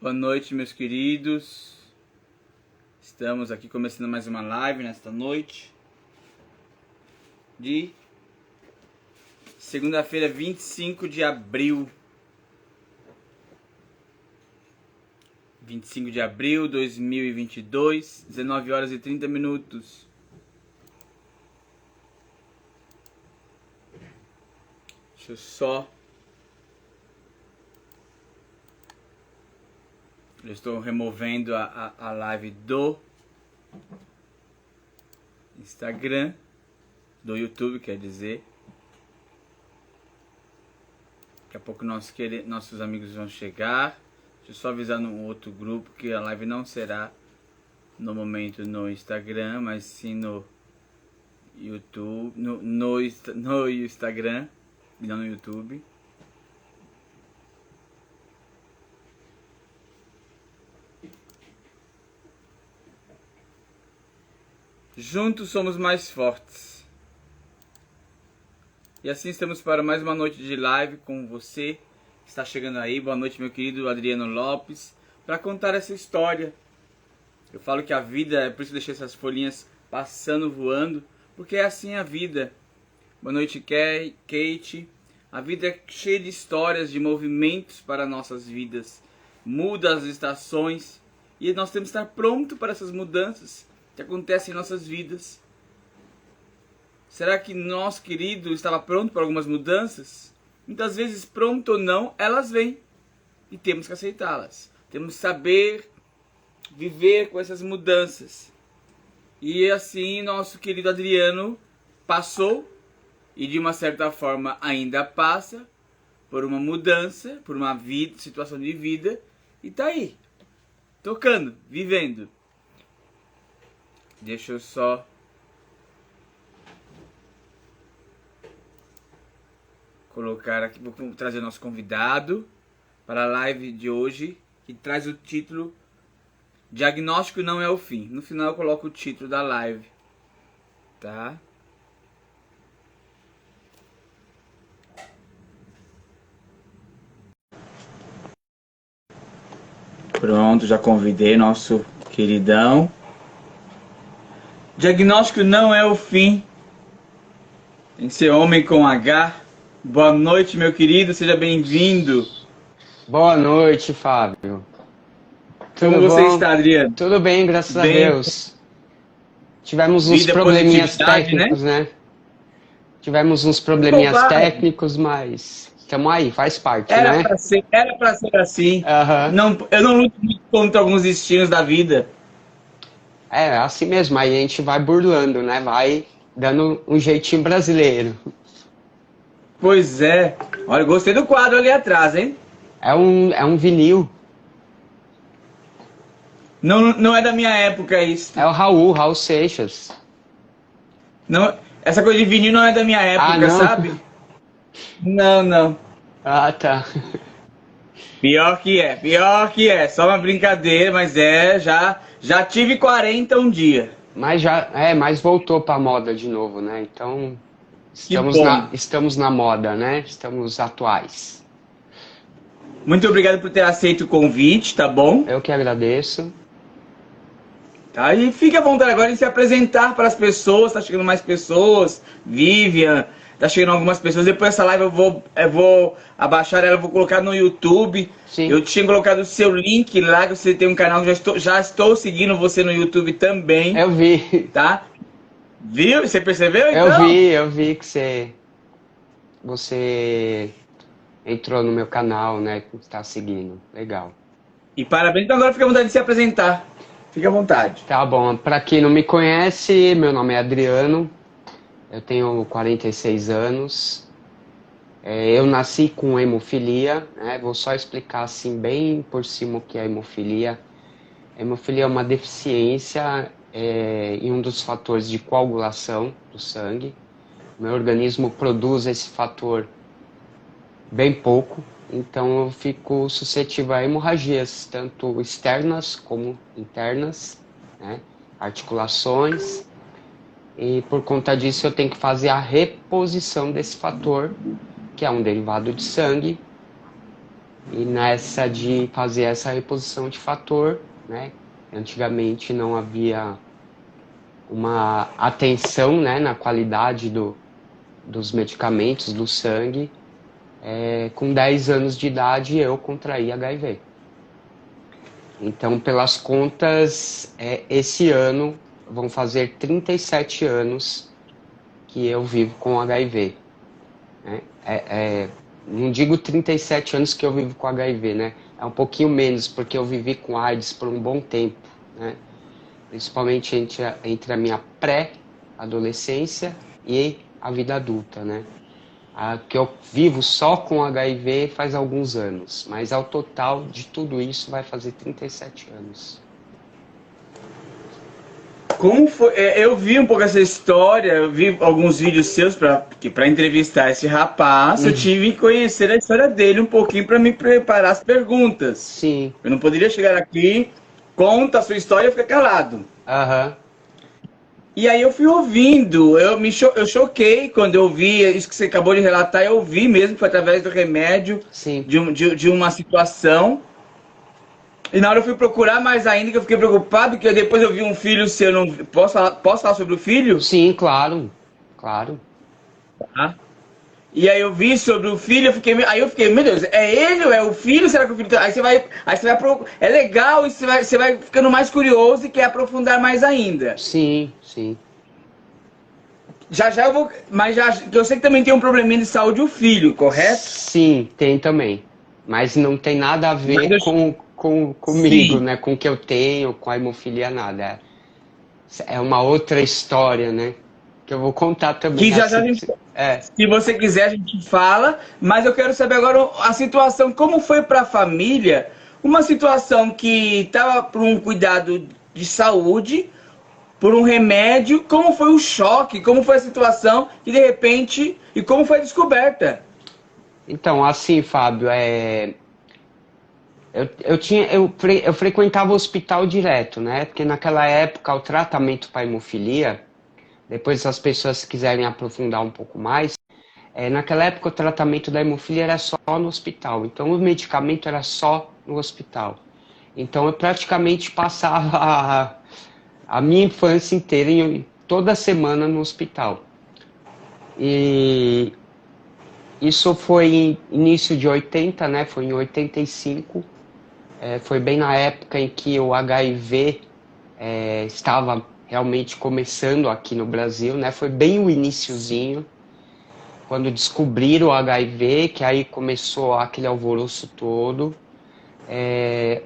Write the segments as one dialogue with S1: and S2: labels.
S1: Boa noite, meus queridos. Estamos aqui começando mais uma live nesta noite de segunda-feira, 25 de abril. 25 de abril de 2022, 19 horas e 30 minutos. Deixa eu só... Eu estou removendo a live do Instagram, do YouTube, quer dizer. Daqui a pouco nossos amigos vão chegar. Deixa eu só avisar no outro grupo que a live não será no momento no Instagram, mas sim no YouTube, no Instagram e não no YouTube. Juntos somos mais fortes. E assim estamos para mais uma noite de live com você que está chegando aí. Boa noite, meu querido Adriano Lopes, para contar essa história. Eu falo que a vida, é por isso que eu deixei essas folhinhas passando, voando, porque é assim a vida. Boa noite, Kate. A vida é cheia de histórias, de movimentos para nossas vidas. Muda as estações e nós temos que estar pronto para essas mudanças que acontecem em nossas vidas. Será que nosso querido estava pronto para algumas mudanças? Muitas vezes, pronto ou não, elas vêm. E temos que aceitá-las. Temos que saber viver com essas mudanças. E assim, nosso querido Adriano passou, e de uma certa forma ainda passa, por uma mudança, por uma situação de vida, e tá aí, tocando, vivendo. Deixa eu só colocar aqui, vou trazer nosso convidado para a live de hoje, que traz o título Diagnóstico não é o fim. No final eu coloco o título da live, tá? Pronto, já convidei nosso queridão. Diagnóstico não é o fim. Tem que ser homem com H. Boa noite, meu querido, seja bem-vindo.
S2: Boa noite, Fábio.
S1: Como você está, Adriano?
S2: Tudo bem, graças a Deus. Tivemos uns
S1: Vida,
S2: probleminhas
S1: positividade,
S2: técnicos, né? Tivemos uns probleminhas técnicos, mas estamos aí, faz parte,
S1: Era
S2: né?
S1: pra ser assim.
S2: Aham.
S1: Não, eu não luto muito contra alguns destinos da vida.
S2: É, assim mesmo, aí a gente vai burlando, né? Vai dando um jeitinho brasileiro.
S1: Pois é. Olha, gostei do quadro ali atrás, hein?
S2: É um vinil.
S1: Não é da minha época isso.
S2: É o Raul Seixas.
S1: Não, essa coisa de vinil não é da minha época,
S2: não?
S1: sabe? Não.
S2: Ah, tá.
S1: Pior que é. Só uma brincadeira, mas já tive 40 um dia.
S2: Mas voltou pra moda de novo, né? Então, estamos na moda, né? Estamos atuais.
S1: Muito obrigado por ter aceito o convite, tá bom?
S2: Eu que agradeço.
S1: Tá, e fique à vontade agora em se apresentar para as pessoas, tá chegando mais pessoas, Vivian, tá chegando algumas pessoas. Depois dessa live eu vou abaixar ela, vou colocar no YouTube.
S2: Sim.
S1: Eu tinha colocado o seu link lá, que você tem um canal, já estou seguindo você no YouTube também.
S2: Eu vi.
S1: Tá? Viu? Você percebeu então?
S2: Eu vi que você entrou no meu canal, né, que está seguindo. Legal.
S1: E parabéns, então agora fica à vontade de se apresentar. Fique à vontade.
S2: Tá bom, para quem não me conhece, meu nome é Adriano, eu tenho 46 anos, eu nasci com hemofilia, né? Vou só explicar assim bem por cima o que é hemofilia. Hemofilia é uma deficiência em um dos fatores de coagulação do sangue. O meu organismo produz esse fator bem pouco, então eu fico suscetível a hemorragias, tanto externas como internas, né? Articulações, e por conta disso eu tenho que fazer a reposição desse fator, que é um derivado de sangue, e nessa de fazer essa reposição de fator, né? Antigamente não havia uma atenção, né, na qualidade dos medicamentos, do sangue. Com 10 anos de idade eu contraí HIV. Então, pelas contas, esse ano vão fazer 37 anos que eu vivo com HIV. Né? Não digo 37 anos que eu vivo com HIV, né? É um pouquinho menos, porque eu vivi com AIDS por um bom tempo, né? Principalmente entre a minha pré-adolescência e a vida adulta, né? Que eu vivo só com HIV faz alguns anos, mas ao total de tudo isso vai fazer 37 anos.
S1: Como foi? Eu vi um pouco essa história, eu vi alguns vídeos seus para entrevistar esse rapaz. Eu tive que conhecer a história dele um pouquinho para me preparar as perguntas.
S2: Sim.
S1: Eu não poderia chegar aqui, conta a sua história e ficar calado.
S2: Aham.
S1: E aí eu fui ouvindo, eu choquei quando eu vi isso que você acabou de relatar. Eu vi mesmo que foi através do remédio,
S2: Sim.
S1: de uma situação. E na hora eu fui procurar mais ainda, que eu fiquei preocupado, que depois eu vi um filho seu. Não, posso falar sobre o filho?
S2: Sim, claro. Claro.
S1: Tá. E aí eu vi sobre o filho, aí eu fiquei, meu Deus, é ele ou é o filho? Será que o filho tá... Aí você vai é legal, e você vai ficando mais curioso e quer aprofundar mais ainda.
S2: Sim, sim.
S1: Já eu vou, mas eu sei que também tem um probleminha de saúde o filho, correto?
S2: Sim, tem também. Mas não tem nada a ver comigo,
S1: Sim.
S2: né? Com o que eu tenho, com a hemofilia, nada. É uma outra história, né? Que eu vou contar também.
S1: Que já a gente, se você quiser, a gente fala. Mas eu quero saber agora a situação, como foi para a família, uma situação que estava por um cuidado de saúde, por um remédio, como foi o choque, como foi a situação, e de repente, e como foi a descoberta?
S2: Então, assim, Fábio, eu frequentava o hospital direto, né? Porque naquela época o tratamento para hemofilia, depois se as pessoas quiserem aprofundar um pouco mais, naquela época o tratamento da hemofilia era só no hospital, então o medicamento era só no hospital. Então eu praticamente passava a minha infância inteira toda semana no hospital. E isso foi em início de 80, né? Foi em 85. Foi bem na época em que o HIV estava realmente começando aqui no Brasil, né? Foi bem o iniciozinho, quando descobriram o HIV, que aí começou aquele alvoroço todo.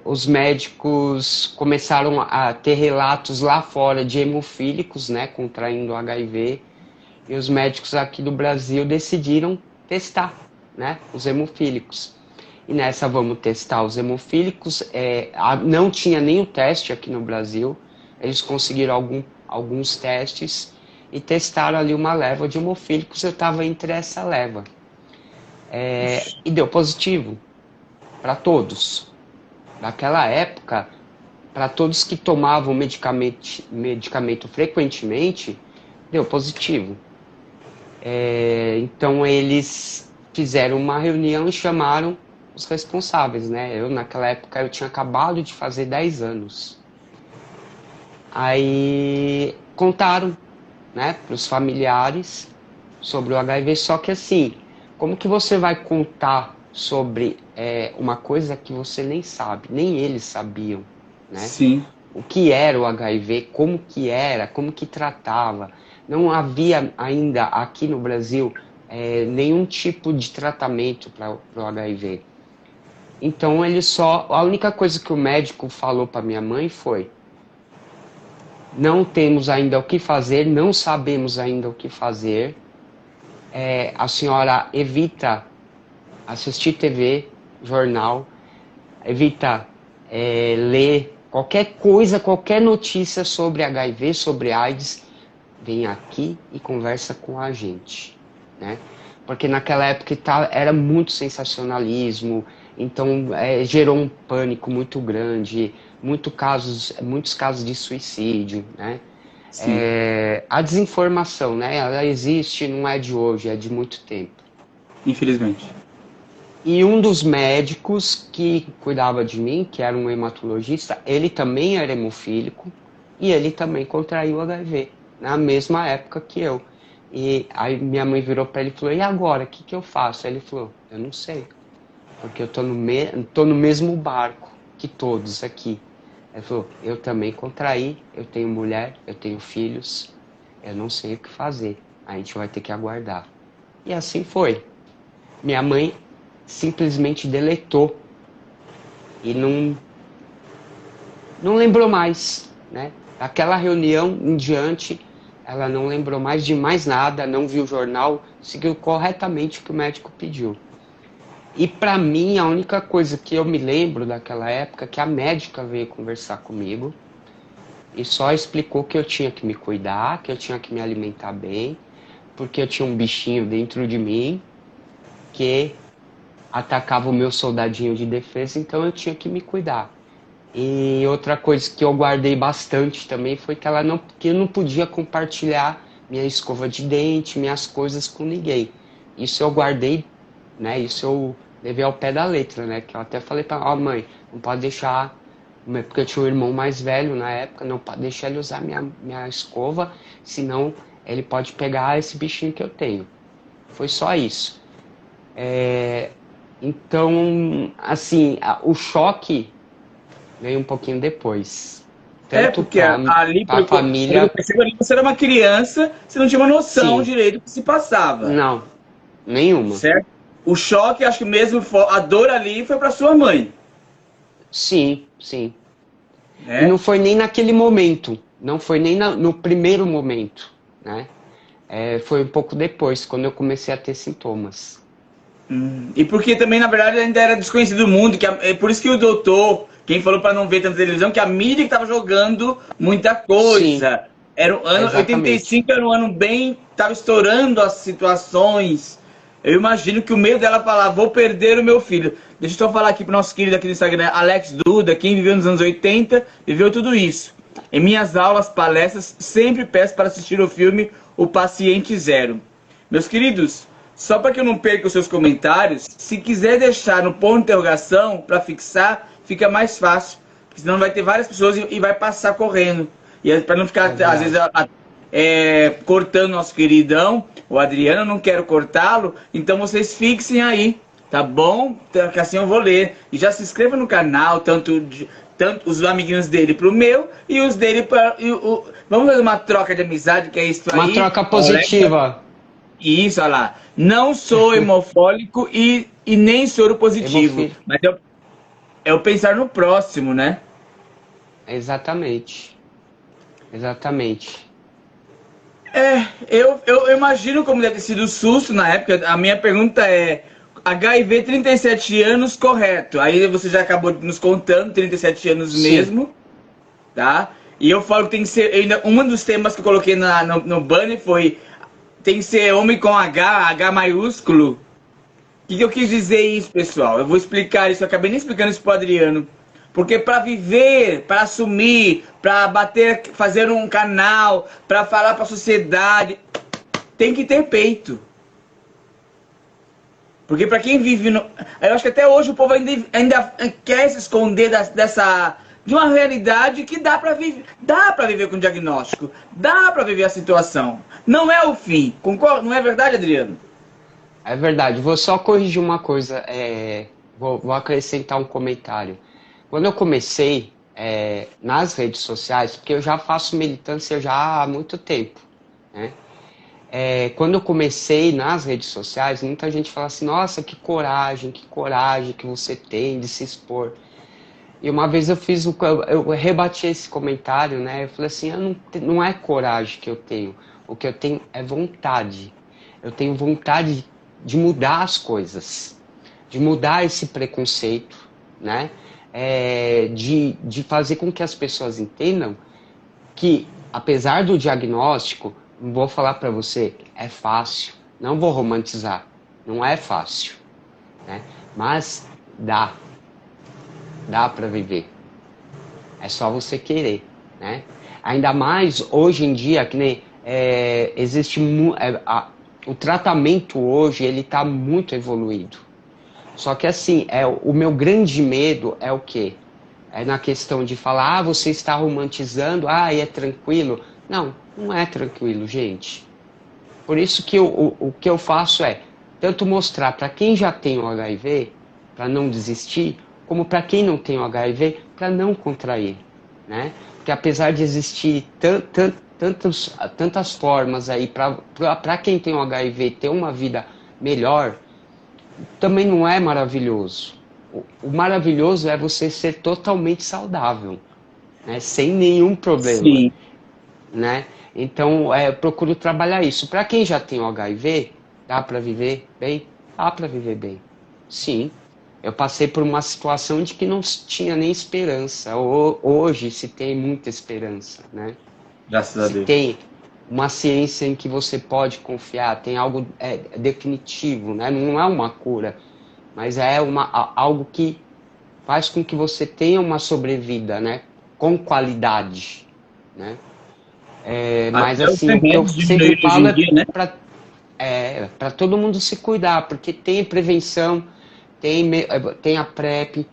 S2: Os médicos começaram a ter relatos lá fora de hemofílicos, né, contraindo HIV, e os médicos aqui do Brasil decidiram testar, né, os hemofílicos. E nessa vamos testar os hemofílicos, não tinha nenhum teste aqui no Brasil, eles conseguiram alguns testes e testaram ali uma leva de hemofílicos, eu estava entre essa leva. E deu positivo para todos. Naquela época, para todos que tomavam medicamento frequentemente, deu positivo. Então eles fizeram uma reunião e chamaram os responsáveis, né? Naquela época eu tinha acabado de fazer 10 anos. Aí contaram, né, para os familiares sobre o HIV, só que assim, como que você vai contar sobre uma coisa que você nem sabe, nem eles sabiam, né?
S1: Sim.
S2: O que era o HIV, como que era, como que tratava. Não havia ainda aqui no Brasil nenhum tipo de tratamento para o HIV. Então a única coisa que o médico falou para minha mãe foi: não temos ainda o que fazer, não sabemos ainda o que fazer. A senhora evita assistir TV, jornal, evita ler qualquer coisa, qualquer notícia sobre HIV, sobre AIDS, vem aqui e conversa com a gente, né? Porque naquela época era muito sensacionalismo, então gerou um pânico muito grande, muitos casos de suicídio, né? A desinformação, né? Ela existe, não é de hoje, é de muito tempo.
S1: Infelizmente.
S2: E um dos médicos que cuidava de mim, que era um hematologista, ele também era hemofílico e ele também contraiu HIV na mesma época que eu. E aí minha mãe virou para ele e falou: e agora, o que que eu faço? Aí ele falou: eu não sei, porque eu tô no mesmo barco que todos aqui. Ele falou: eu também contraí, eu tenho mulher, eu tenho filhos, eu não sei o que fazer, a gente vai ter que aguardar. E assim foi. Minha mãe simplesmente deletou e não lembrou mais, né? Aquela reunião em diante, ela não lembrou mais de mais nada, não viu o jornal, seguiu corretamente o que o médico pediu. E para mim, a única coisa que eu me lembro daquela época é que a médica veio conversar comigo e só explicou que eu tinha que me cuidar, que eu tinha que me alimentar bem, porque eu tinha um bichinho dentro de mim que atacava o meu soldadinho de defesa, então eu tinha que me cuidar. E outra coisa que eu guardei bastante também foi que eu não podia compartilhar minha escova de dente, minhas coisas com ninguém. Isso eu guardei, né? Isso eu levei ao pé da letra, né? Que eu até falei para ela: ó, mãe, não pode deixar, porque eu tinha um irmão mais velho na época, não pode deixar ele usar minha escova, senão ele pode pegar esse bichinho que eu tenho. Foi só isso. Então, assim, o choque veio um pouquinho depois. Tanto
S1: Porque ali,
S2: para a
S1: quando eu
S2: família,
S1: percebo ali, você era uma criança, você não tinha uma noção
S2: sim,
S1: direito do que se passava,
S2: não, nenhuma.
S1: certo? O choque, acho que mesmo, a dor ali foi para sua mãe,
S2: Sim, sim. E não
S1: né?
S2: foi nem naquele momento, não foi nem no primeiro momento, né? Foi um pouco depois, quando eu comecei a ter sintomas.
S1: E porque também, na verdade, ainda era desconhecido do mundo, é por isso que o doutor, quem falou para não ver tanta televisão, que a mídia estava jogando muita
S2: Sim,
S1: coisa. Era o ano
S2: exatamente.
S1: 85, era um ano bem, estava estourando as situações. Eu imagino que o medo dela falar: vou perder o meu filho. Deixa eu só falar aqui para o nosso querido aqui no Instagram, Alex Duda, quem viveu nos anos 80, viveu tudo isso. Em minhas aulas, palestras, sempre peço para assistir o filme O Paciente Zero. Meus queridos, só para que eu não perca os seus comentários, se quiser deixar no ponto de interrogação para fixar, fica mais fácil. Porque senão vai ter várias pessoas e vai passar correndo. E para não ficar,
S2: É
S1: às vezes,
S2: verdade.
S1: cortando nosso queridão, o Adriano, eu não quero cortá-lo, então vocês fixem aí, tá bom? Que assim eu vou ler. E já se inscreva no canal, tanto os amiguinhos dele pro meu e os dele para. Vamos fazer uma troca de amizade, que é isso
S2: Uma
S1: aí.
S2: troca
S1: O Alex,
S2: positiva.
S1: isso, olha lá. Não sou hemofólico e nem soro positivo.
S2: Hemofílico.
S1: Mas é o pensar no próximo, né?
S2: Exatamente. Exatamente.
S1: Eu imagino como deve ter sido o susto na época. A minha pergunta é: HIV 37 anos, correto? Aí você já acabou nos contando, 37 anos
S2: Sim.
S1: mesmo, tá? E eu falo que tem que ser. Um dos temas que eu coloquei no banner foi: tem que ser homem com H maiúsculo. O que eu quis dizer isso, pessoal? Eu vou explicar isso, eu acabei nem explicando isso pro Adriano. Porque para viver, para assumir, para bater, fazer um canal, para falar para a sociedade, tem que ter peito. Porque para quem vive no. Eu acho que até hoje o povo ainda quer se esconder de uma realidade que dá para viver. Dá para viver com diagnóstico. Dá para viver a situação. Não é o fim. Concorda? Não é verdade, Adriano?
S2: É verdade. Vou só corrigir uma coisa. Vou acrescentar um comentário. Quando eu comecei nas redes sociais, porque eu já faço militância já há muito tempo, né? Quando eu comecei nas redes sociais, muita gente fala assim: nossa, que coragem que você tem de se expor. E uma vez eu rebati esse comentário, né? Eu falei assim: não é coragem que eu tenho, o que eu tenho é vontade. Eu tenho vontade de mudar as coisas, de mudar esse preconceito, né? De fazer com que as pessoas entendam que, apesar do diagnóstico, vou falar para você, é fácil, não vou romantizar, não é fácil, né? Mas dá para viver. É só você querer, né? Ainda mais hoje em dia, que nem existe o tratamento hoje, ele está muito evoluído. Só que assim, o meu grande medo é o quê? É na questão de falar, você está romantizando, é tranquilo. Não, não é tranquilo, gente. Por isso que o que eu faço é tanto mostrar para quem já tem o HIV, para não desistir, como para quem não tem o HIV, para não contrair, né? Porque apesar de existir tantas formas aí para quem tem o HIV ter uma vida melhor, também não é maravilhoso. O maravilhoso é você ser totalmente saudável, né? Sem nenhum problema,
S1: Sim.
S2: né? Então, eu procuro trabalhar isso. Para quem já tem o HIV, dá para viver bem? Dá para viver bem. Sim. Eu passei por uma situação de que não tinha nem esperança. Hoje se tem muita esperança, né?
S1: Graças a
S2: Se
S1: Deus.
S2: tem uma ciência em que você pode confiar, tem algo definitivo, né? Não é uma cura, mas é algo que faz com que você tenha uma sobrevida, né? Com qualidade, né? Mas
S1: Até os
S2: assim, o que eu
S1: remédios
S2: sempre
S1: diminuíram hoje
S2: falo
S1: em dia, né?
S2: para todo mundo se cuidar, porque tem prevenção, tem a PrEP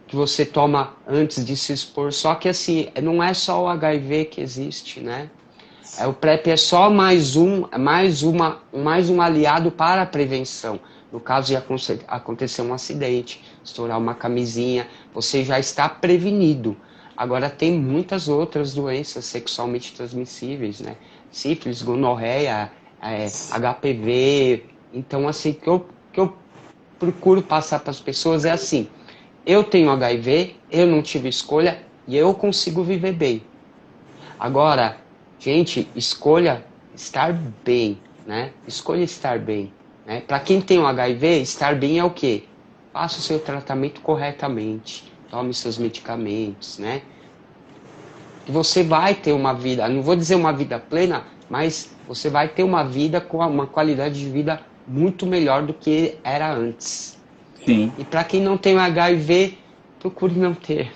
S2: que você toma antes de se expor, só que assim, não é só o HIV que existe, né? O PrEP é só mais um aliado para a prevenção. No caso de acontecer um acidente, estourar uma camisinha, você já está prevenido. Agora tem muitas outras doenças sexualmente transmissíveis, né? Sífilis, gonorreia, HPV. Então, assim, que eu procuro passar para as pessoas é assim: eu tenho HIV, eu não tive escolha e eu consigo viver bem. Agora, gente, escolha estar bem, né? Escolha estar bem, né? Para quem tem o HIV, estar bem é o quê? Faça o seu tratamento corretamente, tome seus medicamentos, né? E você vai ter uma vida, não vou dizer uma vida plena, mas você vai ter uma vida com uma qualidade de vida muito melhor do que era antes.
S1: Sim.
S2: E para quem não tem o HIV, procure não ter.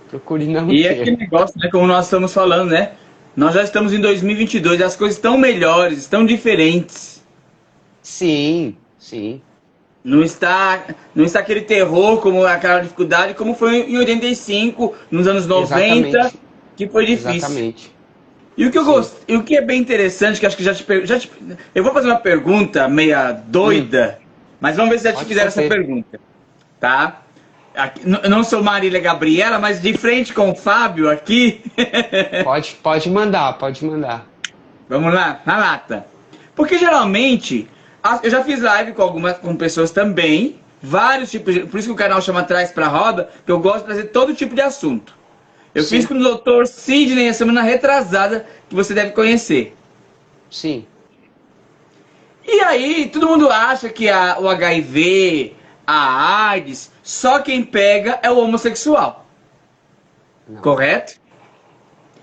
S2: Procure não
S1: E é aquele
S2: ter.
S1: negócio, né, como nós estamos falando, né? Nós já estamos em 2022, as coisas estão melhores, estão diferentes.
S2: Sim, sim.
S1: Não está aquele terror, como aquela dificuldade, como foi em 85, nos anos 90,
S2: Exatamente.
S1: que foi difícil.
S2: Exatamente.
S1: E o que eu
S2: Sim.
S1: gosto, e o que é bem interessante, que acho que eu vou fazer uma pergunta meia
S2: Hum,
S1: doida, mas vamos ver se já te
S2: pode
S1: fizeram essa
S2: fazer.
S1: pergunta, tá? Eu não sou Marília Gabriela, mas de frente com o Fábio aqui.
S2: Pode mandar, pode mandar.
S1: Vamos lá, na lata. Porque geralmente, eu já fiz live com pessoas também, vários tipos de, por isso que o canal chama Traz pra Roda, que eu gosto de trazer todo tipo de assunto. Eu fiz
S2: Sim,
S1: com o doutor Sidney a semana retrasada, que você deve conhecer.
S2: sim.
S1: E aí, todo mundo acha que o HIV, a AIDS, só quem pega é o homossexual.
S2: Não.
S1: Correto?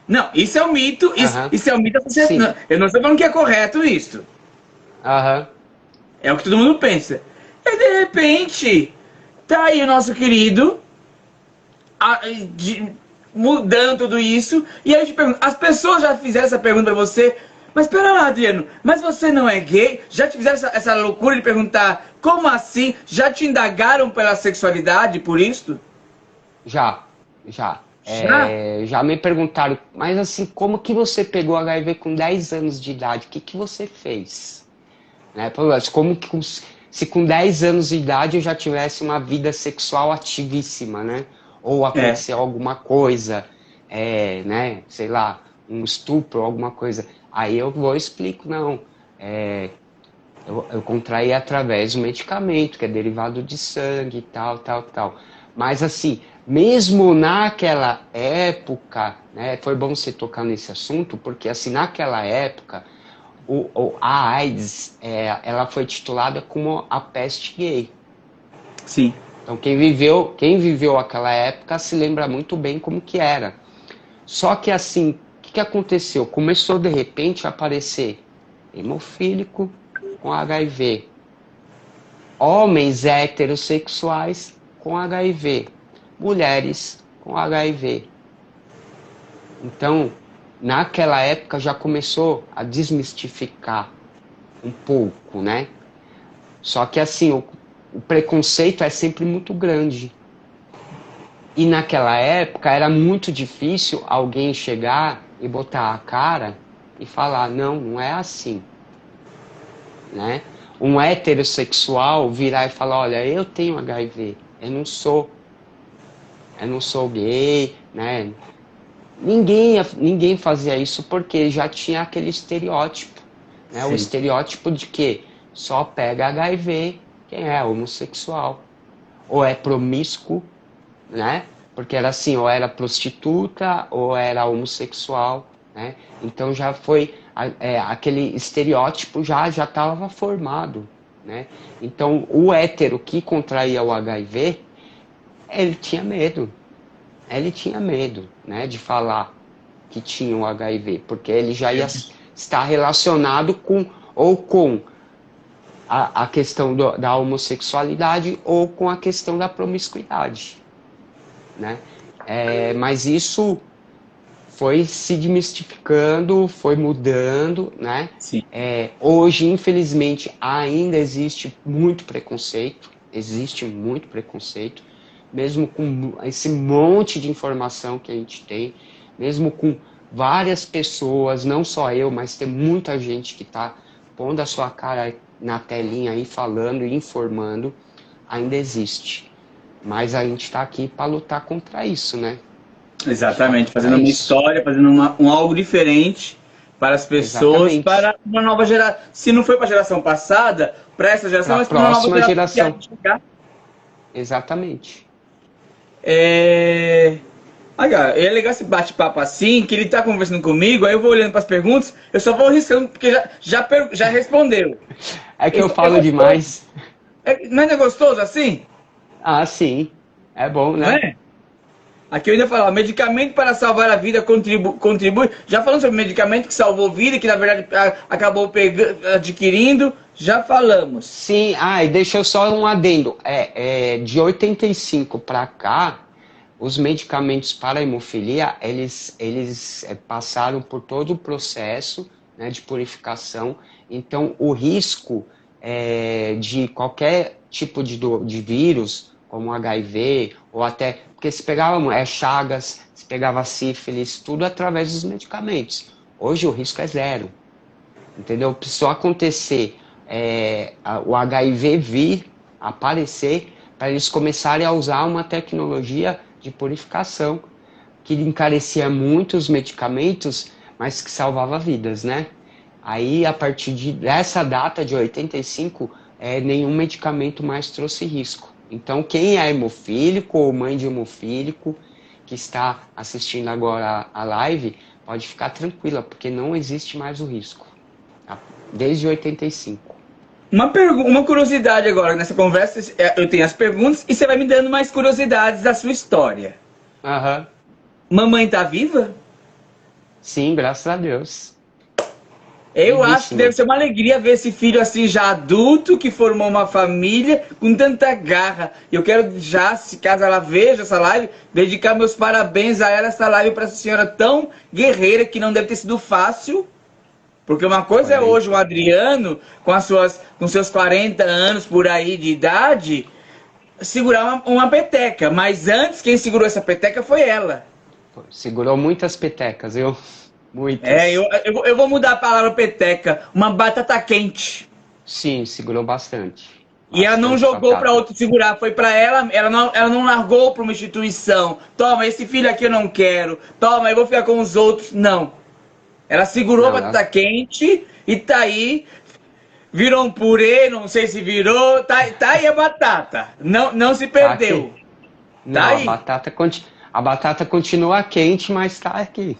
S1: Não, isso é um mito. Isso,
S2: Aham.
S1: isso é um mito.
S2: Sim.
S1: Eu não estou falando que é correto isso.
S2: Aham.
S1: É o que todo mundo pensa. E de repente, tá aí o nosso querido a- de- mudando tudo isso. E aí eu te pergunto, as pessoas já fizeram essa pergunta pra você, mas pera lá, Adriano, mas você não é gay? Já te fizeram essa loucura de perguntar, como assim? Já te indagaram pela sexualidade por isso?
S2: Já, já.
S1: Já?
S2: Já me perguntaram, mas assim, como que você pegou HIV com 10 anos de idade? O que que você fez? Né? Pô, mas como que se com 10 anos de idade eu já tivesse uma vida sexual ativíssima, né? Ou
S1: É.
S2: aconteceu alguma coisa, né? Sei lá, um estupro, alguma coisa. Aí eu vou e explico, não. É, eu contraí através do medicamento, que é derivado de sangue, tal, tal, tal. Mas assim, mesmo naquela época, né? Foi bom você tocar nesse assunto, porque assim, naquela época a AIDS, ela foi titulada como a peste gay.
S1: Sim.
S2: Então quem viveu aquela época se lembra muito bem como que era. Só que assim, o que aconteceu? Começou de repente a aparecer hemofílico com HIV, homens heterossexuais com HIV, mulheres com HIV. Então, naquela época já começou a desmistificar um pouco, né? Só que assim, o preconceito é sempre muito grande. E naquela época era muito difícil alguém chegar e botar a cara e falar, não, não é assim, né? Um heterossexual virar e falar, olha, eu tenho HIV, eu não sou gay, né? Ninguém fazia isso porque já tinha aquele estereótipo, né? O estereótipo de que só pega HIV quem é homossexual, ou é promíscuo, né? Porque era assim, ou era prostituta ou era homossexual, né? Então já foi aquele estereótipo já estava formado, né? Então o hétero que contraía o HIV, ele tinha medo. Ele tinha medo, né, de falar que tinha o HIV, porque ele já ia estar relacionado com a questão da homossexualidade ou com a questão da promiscuidade, né? Mas isso foi se desmistificando, foi mudando, né?
S1: Sim.
S2: Hoje, infelizmente, ainda existe muito preconceito, mesmo com esse monte de informação que a gente tem, mesmo com várias pessoas, não só eu, mas tem muita gente que está pondo a sua cara na telinha aí, falando e informando, ainda existe. Mas a gente está aqui para lutar contra isso, né?
S1: Exatamente, fazendo uma história, fazendo um algo diferente para as pessoas, exatamente, para uma nova geração. Se não foi para a geração passada, para essa geração, mas para uma nova geração.
S2: Exatamente.
S1: É legal esse bate-papo assim, que ele tá conversando comigo, aí eu vou olhando para as perguntas, eu só vou riscando, porque já respondeu.
S2: É que eu falo demais.
S1: Mas não é gostoso assim?
S2: Ah, sim. É bom, né?
S1: Não é? Aqui eu ainda falo, medicamento para salvar a vida contribui. Já falamos sobre medicamento que salvou vida, que na verdade acabou adquirindo, já falamos.
S2: Sim, e deixa eu só um adendo. De 85 para cá, os medicamentos para a hemofilia, eles passaram por todo o processo, né, de purificação. Então, o risco de qualquer tipo de vírus, como HIV, ou até... Porque se pegava chagas, se pegava sífilis, tudo através dos medicamentos. Hoje o risco é zero. Entendeu? Precisou acontecer o HIV vir, aparecer, para eles começarem a usar uma tecnologia de purificação que encarecia muito os medicamentos, mas que salvava vidas, né? Aí, a partir dessa data de 85, nenhum medicamento mais trouxe risco. Então, quem é hemofílico ou mãe de hemofílico que está assistindo agora a live, pode ficar tranquila, porque não existe mais o risco. Desde 85.
S1: Uma curiosidade agora, nessa conversa, eu tenho as perguntas e você vai me dando mais curiosidades da sua história.
S2: Aham.
S1: Mamãe tá viva?
S2: Sim, graças a Deus.
S1: Eu acho que deve ser uma alegria ver esse filho assim já adulto, que formou uma família com tanta garra. Eu quero já, se caso ela veja essa live, dedicar meus parabéns a ela, essa live, para essa senhora tão guerreira, que não deve ter sido fácil. Porque uma coisa é hoje o Adriano, com seus 40 anos por aí de idade, segurar uma peteca. Mas antes, quem segurou essa peteca foi ela.
S2: Segurou muitas petecas, viu? Muitas.
S1: Eu vou mudar a palavra peteca. Uma batata quente.
S2: Sim, segurou bastante.
S1: E ela não jogou para outro segurar, foi para ela. Ela não largou para uma instituição. Toma, esse filho aqui eu não quero. Toma, eu vou ficar com os outros. Não. Ela segurou a batata quente e tá aí. Virou um purê, não sei se virou. Tá aí a batata. Não se perdeu.
S2: Não, tá aí. A batata continua quente, mas tá aqui.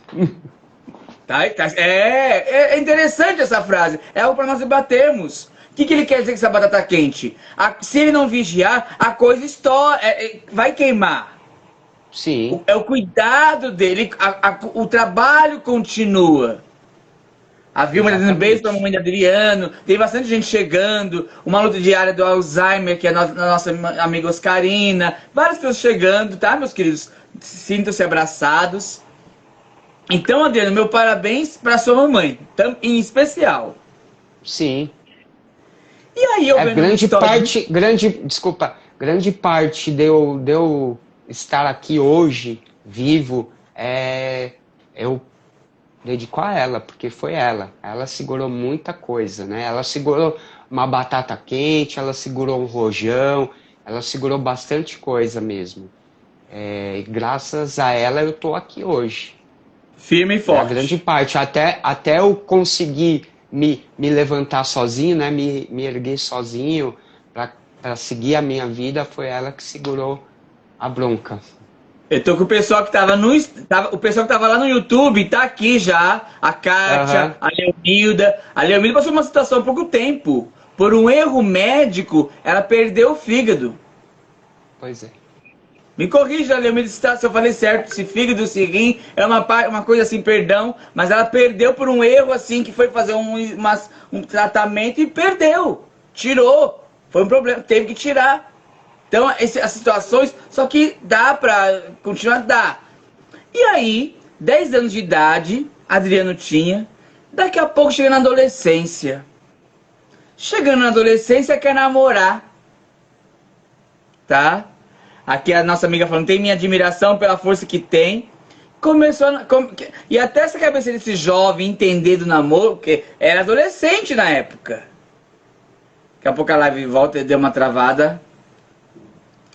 S1: É interessante essa frase. É algo para nós debatermos. O que ele quer dizer com essa batata quente? Se ele não vigiar, a coisa estoura, vai queimar.
S2: Sim.
S1: É o cuidado dele, o trabalho continua. A Vilma dando beijo para a mamãe de Adriano, tem bastante gente chegando, uma luta diária do Alzheimer, que é a nossa amiga Oscarina, várias pessoas chegando, tá, meus queridos? Sintam-se abraçados. Então, Adriano, meu parabéns para sua mamãe, em especial.
S2: Sim.
S1: E aí eu vendo uma história...
S2: grande parte de eu estar aqui hoje, vivo, eu dedico a ela, porque foi ela. Ela segurou muita coisa, né? Ela segurou uma batata quente, ela segurou um rojão, ela segurou bastante coisa mesmo. E graças a ela eu tô aqui hoje.
S1: Firme e
S2: É a grande
S1: forte.
S2: parte. Até eu conseguir me levantar sozinho, né? Me erguer sozinho para seguir a minha vida, foi ela que segurou a bronca.
S1: Eu tô com o pessoal que tava no. O pessoal que tava lá no YouTube tá aqui já. A Kátia,
S2: Aham,
S1: a Leomilda. A Leomilda passou uma situação há pouco tempo. Por um erro médico, ela perdeu o fígado.
S2: pois é.
S1: Me corrija, Leomilda, se eu falei certo, se fígado, se rim, é uma coisa assim, perdão, mas ela perdeu por um erro assim, que foi fazer um tratamento e perdeu. Tirou. Foi um problema, teve que tirar. Então, as situações, só que dá pra continuar, dá. E aí, 10 anos de idade, Adriano tinha, daqui a pouco chega na adolescência. Chegando na adolescência, quer namorar, tá? Aqui a nossa amiga falando, tem minha admiração pela força que tem. E até essa cabeça desse jovem entender do namoro, porque era adolescente na época. Daqui a pouco a live volta e deu uma travada.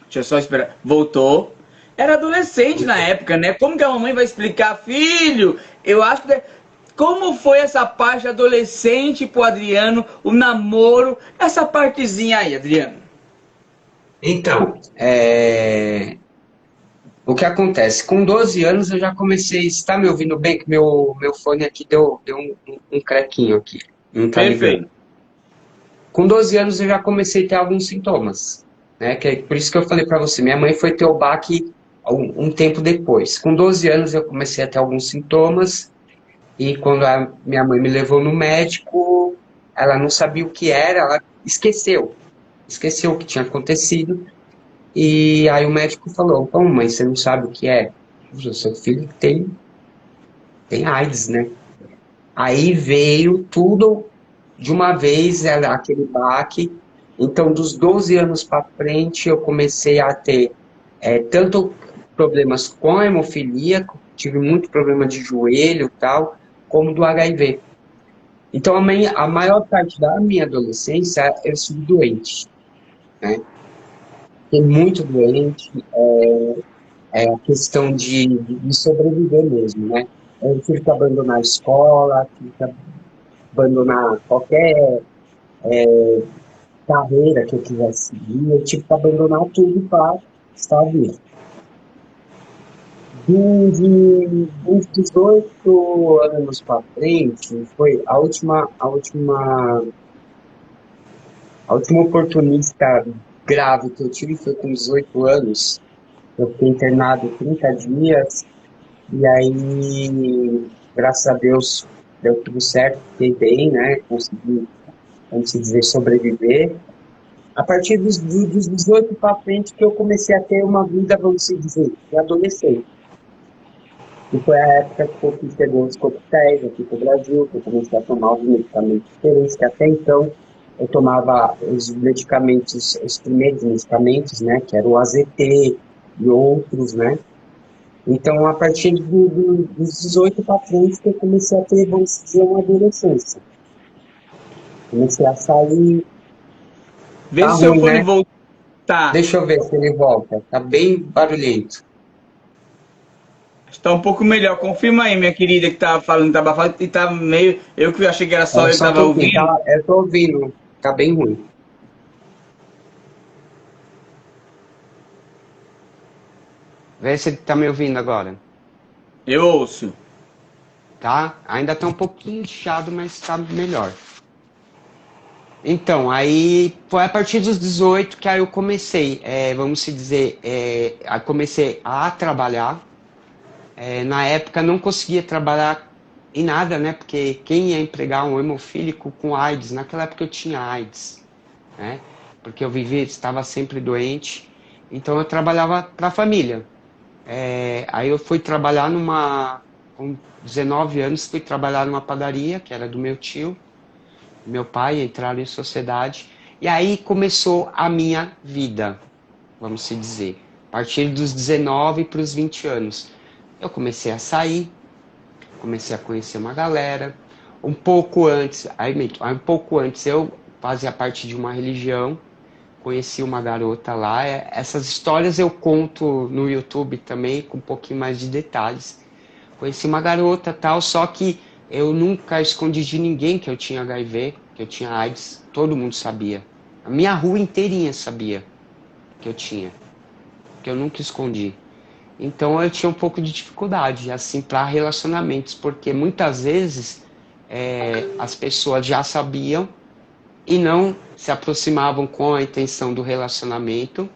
S1: Deixa eu só esperar. Voltou. Era adolescente na época, né? Como que a mamãe vai explicar, filho? Eu acho que. Como foi essa parte adolescente pro Adriano, o namoro, essa partezinha aí, Adriano?
S2: Então, o que acontece? Com 12 anos eu já comecei. Você está me ouvindo bem? Que meu fone aqui deu um crequinho aqui. Não tá
S1: Perfeito.
S2: ligando. Com 12 anos eu já comecei a ter alguns sintomas, né? Que é por isso que eu falei para você, minha mãe foi ter o baque um tempo depois. Com 12 anos eu comecei a ter alguns sintomas e quando a minha mãe me levou no médico, ela não sabia o que era, ela esqueceu o que tinha acontecido e aí o médico falou: "Bom, mãe, você não sabe o que é? O seu filho tem AIDS, né?" Aí veio tudo de uma vez, era aquele baque. Então, dos 12 anos para frente, eu comecei a ter tanto problemas com a hemofilia, tive muito problema de joelho e tal, como do HIV. Então, a maior parte da minha adolescência eu estive doente, né? Fiquei muito doente, a questão de sobreviver mesmo, né? Eu tive que abandonar a escola, tive que abandonar qualquer carreira que eu quisesse seguir, eu tive que abandonar tudo para estar vivo. Dos 18 anos para frente, foi a última oportunista grave que eu tive foi com 18 anos. Eu fiquei internado 30 dias, e aí, graças a Deus, deu tudo certo, fiquei bem, né? Consegui, vamos dizer, sobreviver. A partir dos 18 para frente que eu comecei a ter uma vida, vamos dizer, de adolescente. E foi a época que eu quis ter os coquetéis aqui para o Brasil, que eu comecei a tomar os medicamentos diferentes, que até então eu tomava os medicamentos, os primeiros medicamentos, né, que era o AZT e outros, né. Então, a partir dos 18 para frente que eu comecei a ter, vamos dizer, uma adolescência. Comecei a sair,
S1: Vê
S2: tá
S1: se o seu
S2: ruim,
S1: fone
S2: né?
S1: voltar.
S2: Deixa eu ver se ele volta. Tá bem barulhento.
S1: Está um pouco melhor. Confirma aí, minha querida, que tava falando, tava falando, e tava meio. Eu que achei que era só eu que
S2: Só um
S1: tava
S2: pouquinho,
S1: ouvindo.
S2: tá? Eu tô ouvindo, tá bem ruim. Vê se ele tá me ouvindo agora.
S1: Eu ouço.
S2: Tá? Ainda tá um pouquinho chiado, mas tá melhor. Então, aí foi a partir dos 18 que aí eu comecei, vamos se dizer, aí comecei a trabalhar. Na época não conseguia trabalhar em nada, né? Porque quem ia empregar um hemofílico com AIDS? Naquela época eu tinha AIDS, né? Porque eu vivia, estava sempre doente. Então eu trabalhava para a família. Aí eu fui trabalhar com 19 anos, fui trabalhar numa padaria, que era do meu tio, meu pai, entraram em sociedade. E aí começou a minha vida, vamos se dizer. A partir dos 19 para os 20 anos. Eu comecei a sair, comecei a conhecer uma galera. Um pouco antes eu fazia parte de uma religião, conheci uma garota lá. Essas histórias eu conto no YouTube também, com um pouquinho mais de detalhes. Conheci uma garota tal, só que eu nunca escondi de ninguém que eu tinha HIV, que eu tinha AIDS. Todo mundo sabia. A minha rua inteirinha sabia que eu tinha, que eu nunca escondi. Então eu tinha um pouco de dificuldade, assim, para relacionamentos, porque muitas vezes as pessoas já sabiam e não se aproximavam com a intenção do relacionamento,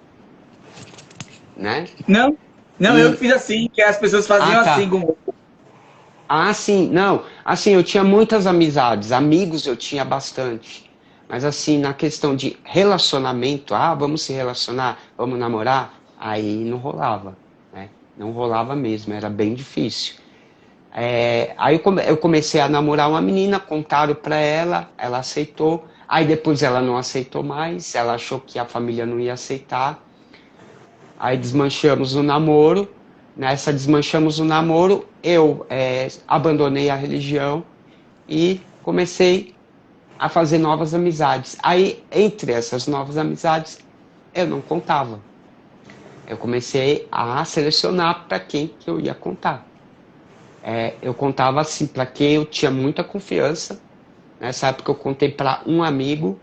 S2: né?
S1: Não, não, eu que
S2: E,
S1: fiz assim, que as pessoas
S2: ah,
S1: faziam assim
S2: tá.
S1: com.
S2: Ah, sim, não. Assim, eu tinha muitas amizades, amigos eu tinha bastante. Mas assim, na questão de relacionamento, vamos se relacionar, vamos namorar, aí não rolava, né? Não rolava mesmo, era bem difícil. Aí eu comecei a namorar uma menina, contaram pra ela, ela aceitou. Aí depois ela não aceitou mais, ela achou que a família não ia aceitar. Aí desmanchamos o namoro. Nessa desmanchamos o namoro, eu abandonei a religião e comecei a fazer novas amizades. Aí, entre essas novas amizades, eu não contava. Eu comecei a selecionar para quem que eu ia contar. Eu contava assim, para quem eu tinha muita confiança. Nessa época eu contei para um amigo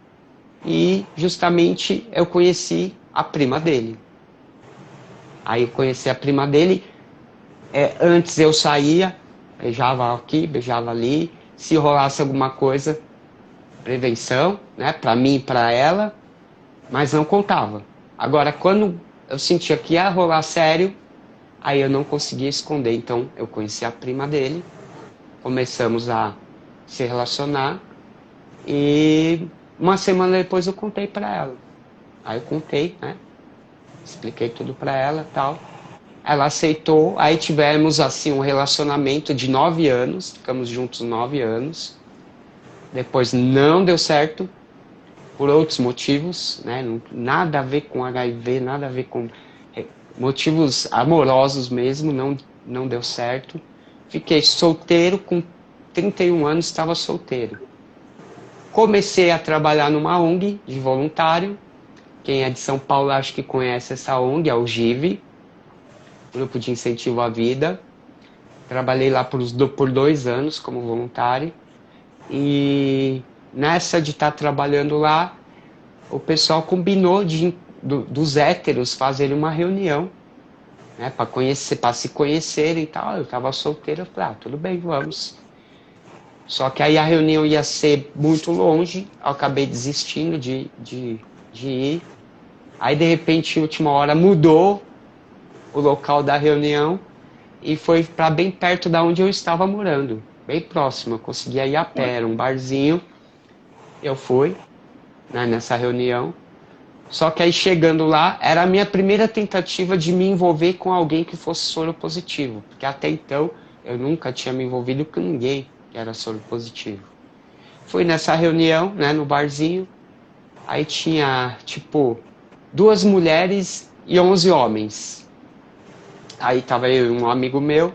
S2: e justamente eu conheci a prima dele. Aí eu conheci a prima dele. Antes eu saía, beijava aqui, beijava ali. Se rolasse alguma coisa, prevenção, né? Para mim e para ela, mas não contava. Agora, quando eu sentia que ia rolar sério, aí eu não conseguia esconder. Então, eu conheci a prima dele, começamos a se relacionar e uma semana depois eu contei para ela. Aí eu contei, né? Expliquei tudo para ela, tal. Ela aceitou, aí tivemos assim um relacionamento de 9 anos, ficamos juntos 9 anos. Depois não deu certo por outros motivos, né? Nada a ver com HIV, nada a ver com motivos amorosos mesmo, não deu certo. Fiquei solteiro, com 31 anos estava solteiro. Comecei a trabalhar numa ONG de voluntário. Quem é de São Paulo acho que conhece essa ONG, é o GIVE, Grupo de Incentivo à Vida. Trabalhei lá por 2 anos como voluntário. E nessa de estar trabalhando lá, o pessoal combinou dos héteros fazerem uma reunião, né, para se conhecerem e tal. Eu estava solteiro, eu falei, tudo bem, vamos. Só que aí a reunião ia ser muito longe, eu acabei desistindo de ir. Aí de repente, em última hora, mudou o local da reunião e foi para bem perto da onde eu estava morando, bem próximo. Eu conseguia ir a pé, era um barzinho. Eu fui, né, nessa reunião. Só que aí chegando lá, era a minha primeira tentativa de me envolver com alguém que fosse soro positivo. Porque até então eu nunca tinha me envolvido com ninguém que era soro positivo. Fui nessa reunião, né, no barzinho. Aí tinha, tipo, 2 mulheres e 11 homens. Aí tava eu e um amigo meu,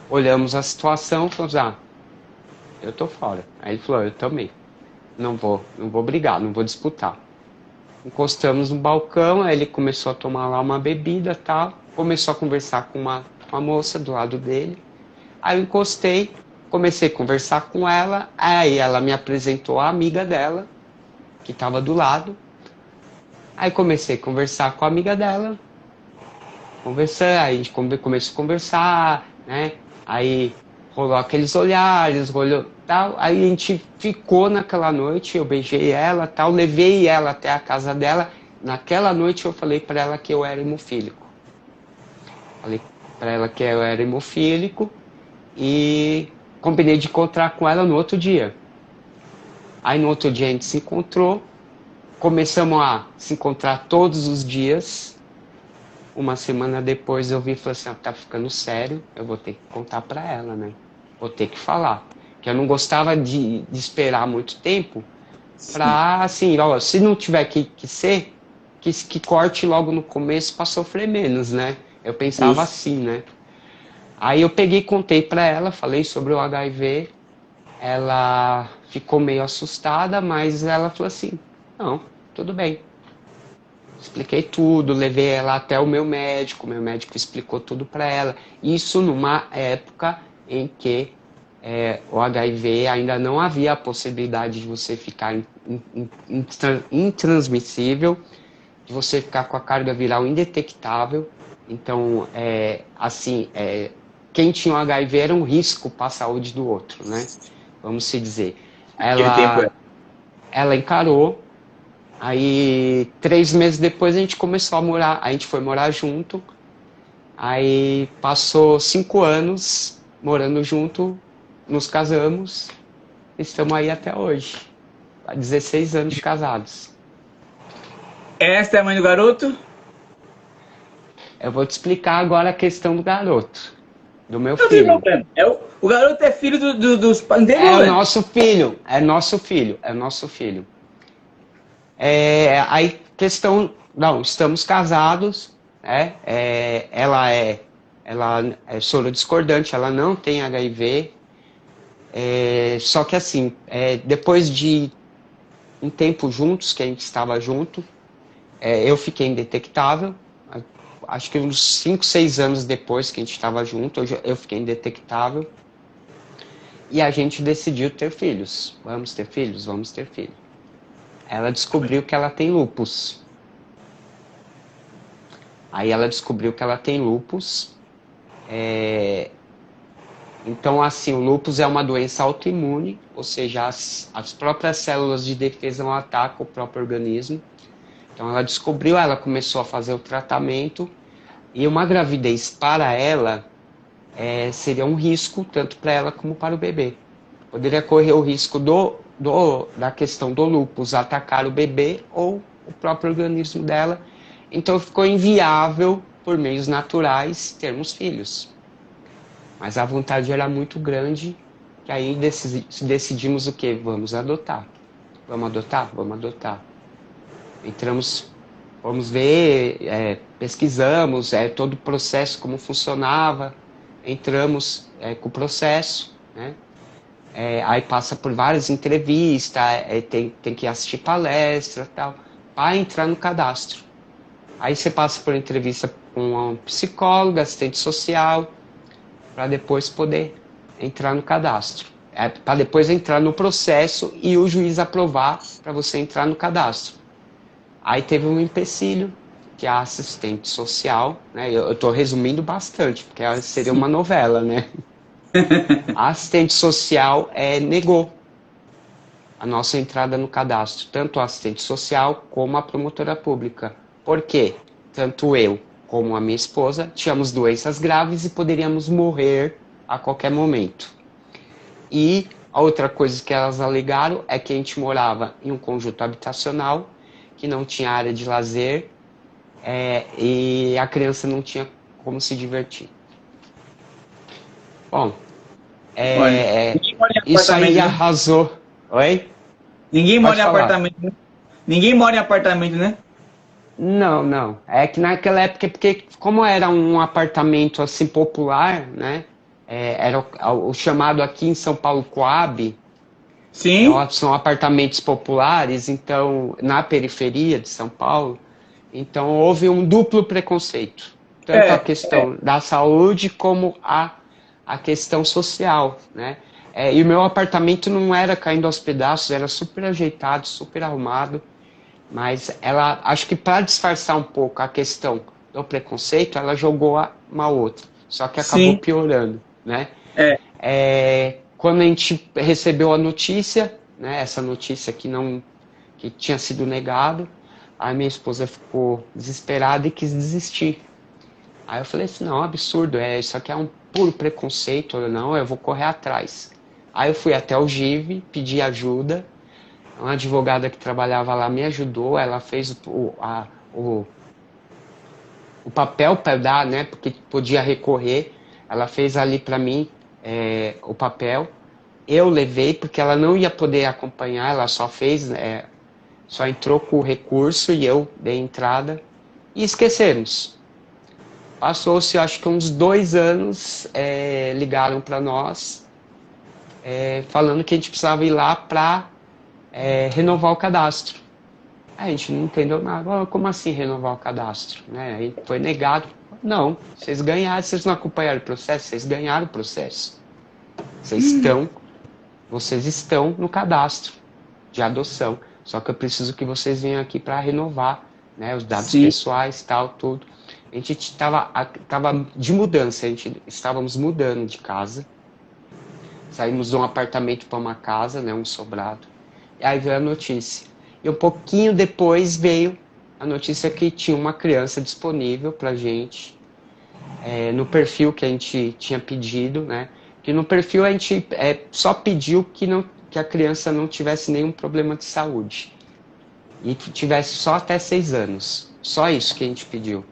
S2: olhamos a situação e falamos, eu tô fora. Aí ele falou, eu também. Não vou brigar, não vou disputar. Encostamos no balcão, aí ele começou a tomar lá uma bebida e tal. Começou a conversar com uma moça do lado dele. Aí eu encostei, comecei a conversar com ela. Aí ela me apresentou a amiga dela, que estava do lado. Aí comecei a conversar com a amiga dela. Conversando, aí a gente começou a conversar, né? Aí rolou aqueles olhares, rolou tal. Aí a gente ficou naquela noite, eu beijei ela, tal, levei ela até a casa dela. Naquela noite eu falei para ela que eu era hemofílico. Falei para ela que eu era hemofílico e combinei de encontrar com ela no outro dia. Aí no outro dia a gente se encontrou, começamos a se encontrar todos os dias. Uma semana depois eu vi e falei assim, tá ficando sério, eu vou ter que contar pra ela, né? Vou ter que falar. Que eu não gostava de esperar muito tempo, Pra, assim, ó, se não tiver que ser, que corte logo no começo pra sofrer menos, né? Eu pensava
S1: Justo.
S2: assim, né? Aí eu peguei, contei pra ela, falei sobre o HIV, ela ficou meio assustada, mas ela falou assim, não, tudo bem. Expliquei tudo, levei ela até o meu médico explicou tudo para ela. Isso numa época em que o HIV ainda não havia a possibilidade de você ficar intransmissível, de você ficar com a carga viral indetectável. Então, quem tinha o HIV era um risco para a saúde do outro, né? Vamos se dizer.
S1: Naquele tempo é.
S2: Ela encarou. Aí, 3 meses depois, a gente começou a morar, a gente foi morar junto. Aí, passou 5 anos morando junto, nos casamos, estamos aí até hoje. Há 16 anos de casados.
S1: Esta é a mãe do garoto?
S2: Eu vou te explicar agora a questão do garoto, do meu
S1: Não tem
S2: filho.
S1: problema. O garoto é filho dos pais. Não tem
S2: É o
S1: problema.
S2: nosso filho, é nosso filho, é nosso filho. Aí, questão, não, estamos casados, né? Ela é soro discordante, ela não tem HIV. Só que assim, depois de um tempo juntos, que a gente estava junto, eu fiquei indetectável. Acho que uns 5, 6 anos depois que a gente estava junto, eu fiquei indetectável. E a gente decidiu ter filhos. Vamos ter filhos? Vamos ter filhos. Ela descobriu que ela tem lupus. Aí ela descobriu que ela tem lupus. Então, assim, o lupus é uma doença autoimune, ou seja, as próprias células de defesa não atacam o próprio organismo. Então, ela descobriu, ela começou a fazer o tratamento, e uma gravidez para ela seria um risco, tanto para ela como para o bebê. Poderia correr o risco da questão do lupus atacar o bebê ou o próprio organismo dela. Então, ficou inviável, por meios naturais, termos filhos. Mas a vontade era muito grande, que aí decidimos o quê? Vamos adotar. Vamos adotar? Vamos adotar. Entramos, vamos ver, pesquisamos todo o processo, como funcionava. Entramos com o processo, né? Aí passa por várias entrevistas, tem que assistir palestra e tal, para entrar no cadastro. Aí você passa por entrevista com um psicólogo, assistente social, para depois poder entrar no cadastro. Para depois entrar no processo e o juiz aprovar para você entrar no cadastro. Aí teve um empecilho, que é a assistente social, né? Eu estou resumindo bastante, porque seria uma novela, né? A assistente social negou a nossa entrada no cadastro, tanto a assistente social como a promotora pública. Por quê? Tanto eu como a minha esposa tínhamos doenças graves e poderíamos morrer a qualquer momento. E a outra coisa que elas alegaram é que a gente morava em um conjunto habitacional, que não tinha área de lazer, e a criança não tinha como se divertir. Bom,
S1: Olha, ninguém mora em
S2: isso aí
S1: apartamento, né?
S2: arrasou. Oi?
S1: Ninguém mora
S2: Pode
S1: em
S2: falar.
S1: apartamento, né? Ninguém mora em apartamento, né?
S2: Não, não. É que naquela época, porque como era um apartamento assim popular, né? Era o chamado aqui em São Paulo Coab,
S1: Sim.
S2: são apartamentos populares, então na periferia de São Paulo, então houve um duplo preconceito, tanto a
S1: É,
S2: questão da saúde como a questão social, né? E o meu apartamento não era caindo aos pedaços, era super ajeitado, super arrumado. Mas ela, acho que para disfarçar um pouco a questão do preconceito, ela jogou uma outra. Só que acabou
S1: sim.
S2: piorando, né?
S1: É.
S2: Quando a gente recebeu a notícia, né, essa notícia que tinha sido negado, a minha esposa ficou desesperada e quis desistir. Aí eu falei assim, não, absurdo, isso aqui é um puro preconceito, não, eu vou correr atrás. Aí eu fui até o GIV, pedi ajuda, uma advogada que trabalhava lá me ajudou, ela fez o papel para dar, né, porque podia recorrer, ela fez ali para mim o papel, eu levei, porque ela não ia poder acompanhar, ela só fez, só entrou com o recurso e eu dei entrada e esquecemos. Passou-se, acho que uns 2 anos, ligaram para nós, falando que a gente precisava ir lá para renovar o cadastro. A gente não entendeu nada. Como assim renovar o cadastro? Né? Aí foi negado. Não, vocês ganharam, vocês não acompanharam o processo, vocês ganharam o processo. Vocês estão no cadastro de adoção. Só que eu preciso que vocês venham aqui para renovar, né, os dados pessoais, tal, tudo. A gente estava de mudança, estávamos mudando de casa. Saímos de um apartamento para uma casa, né, um sobrado. E aí veio a notícia. E um pouquinho depois veio a notícia que tinha uma criança disponível para a gente, no perfil que a gente tinha pedido, né? Que no perfil a gente só pediu que a criança não tivesse nenhum problema de saúde. E que tivesse só até 6 anos. Só isso que a gente pediu.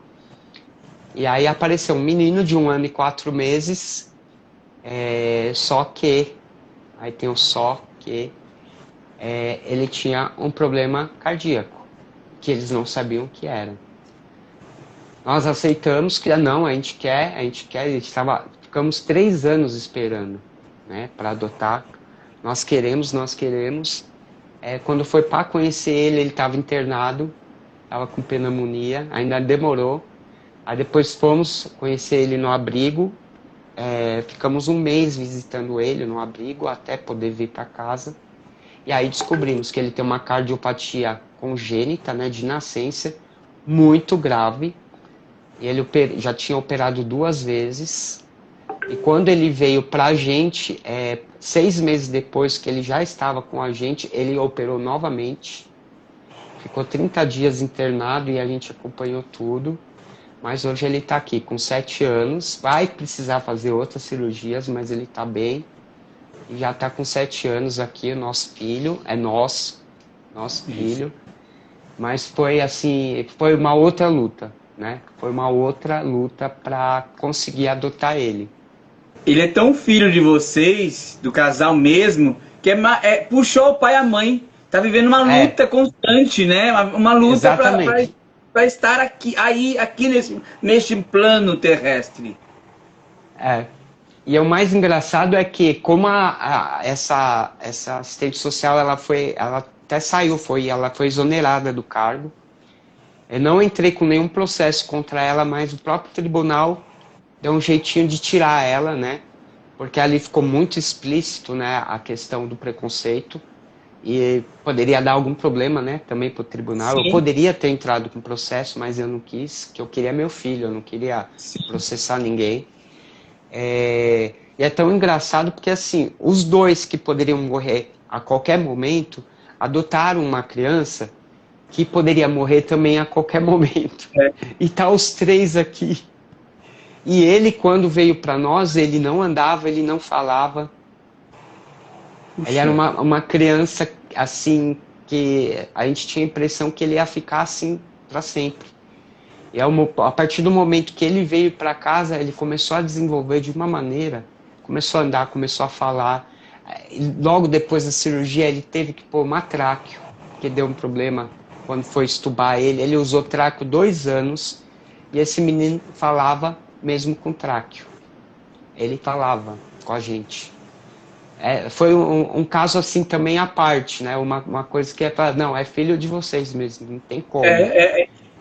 S2: E aí apareceu um menino de 1 ano e 4 meses, só que, aí tem o só que, ele tinha um problema cardíaco, que eles não sabiam o que era. Nós aceitamos que, não, a gente quer, ficamos 3 anos esperando, né, para adotar. Nós queremos. Quando foi para conhecer ele estava internado, estava com pneumonia, ainda demorou. Aí depois fomos conhecer ele no abrigo, ficamos 1 mês visitando ele no abrigo até poder vir para casa. E aí descobrimos que ele tem uma cardiopatia congênita, né, de nascença, muito grave. E ele já tinha operado 2 vezes. E quando ele veio para a gente, 6 meses depois que ele já estava com a gente, ele operou novamente. Ficou 30 dias internado e a gente acompanhou tudo. Mas hoje ele está aqui com 7 anos. Vai precisar fazer outras cirurgias, mas ele está bem. E já está com 7 anos aqui, o nosso filho. É nosso filho. Mas foi assim, foi uma outra luta, né? Foi uma outra luta para conseguir adotar ele.
S1: Ele é tão filho de vocês, do casal mesmo, que puxou o pai e a mãe. Tá vivendo uma luta constante, né? Uma luta para estar aqui neste plano terrestre.
S2: E o mais engraçado é que, como essa assistente social, ela até saiu, ela foi exonerada do cargo. Eu não entrei com nenhum processo contra ela, mas o próprio tribunal deu um jeitinho de tirar ela, né? Porque ali ficou muito explícito, né, a questão do preconceito. E poderia dar algum problema, né, também para o tribunal. Sim. Eu poderia ter entrado com processo, mas eu não quis, que eu queria meu filho, eu não queria processar ninguém. E é tão engraçado porque, assim, os 2 que poderiam morrer a qualquer momento, adotaram uma criança que poderia morrer também a qualquer momento. E tá os 3 aqui. E ele, quando veio para nós, ele não andava, ele não falava. Puxa. Ele era uma criança, assim, que a gente tinha a impressão que ele ia ficar assim para sempre. E a partir do momento que ele veio para casa, ele começou a desenvolver de uma maneira, começou a andar, começou a falar. E logo depois da cirurgia, ele teve que pôr uma tráqueo, porque deu um problema quando foi estubar ele. Ele usou tráqueo 2 anos e esse menino falava mesmo com tráqueo. Ele falava com a gente. Foi um caso assim também à parte, né? Uma coisa que não, é filho de vocês mesmo, não tem como.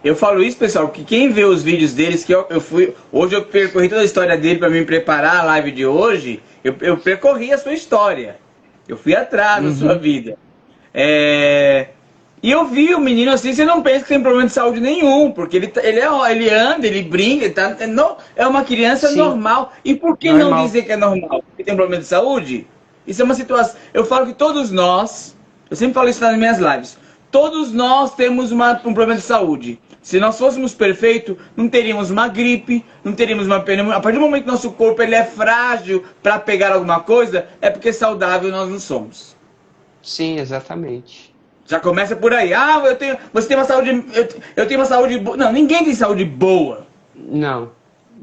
S1: Eu falo isso, pessoal, que quem vê os vídeos deles, que hoje eu percorri toda a história dele para me preparar a live de hoje, eu percorri a sua história, eu fui atrás da sua vida. E eu vi o menino assim, você não pensa que tem problema de saúde nenhum, porque ele anda, ele brinca, é uma criança normal. E por que não dizer que é normal? Porque tem problema de saúde? Isso é uma situação. Eu falo que todos nós, eu sempre falo isso nas minhas lives, todos nós temos um problema de saúde. Se nós fôssemos perfeitos, não teríamos uma gripe, não teríamos uma pneumonia. A partir do momento que nosso corpo ele é frágil para pegar alguma coisa, é porque saudável nós não somos.
S2: Sim, exatamente.
S1: Já começa por aí. Você tem uma saúde. Eu tenho uma saúde boa. Não, ninguém tem saúde boa.
S2: Não.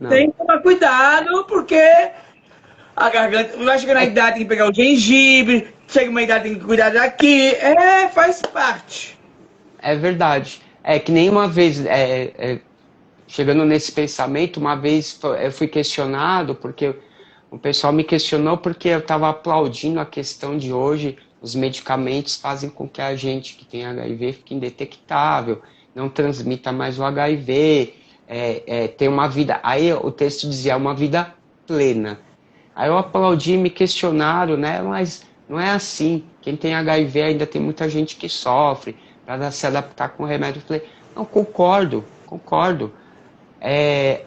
S1: Tem que tomar cuidado, porque a garganta, vai chegar na idade, tem que pegar o gengibre, chega uma idade, tem que cuidar daqui. Faz parte.
S2: É verdade. É que nem uma vez, chegando nesse pensamento, uma vez eu fui questionado, porque o pessoal me questionou porque eu estava aplaudindo a questão de hoje, os medicamentos fazem com que a gente que tem HIV fique indetectável, não transmita mais o HIV, tem uma vida... Aí o texto dizia uma vida plena. Aí eu aplaudi e me questionaram, né? Mas não é assim. Quem tem HIV ainda tem muita gente que sofre para se adaptar com o remédio. Eu falei, não, concordo.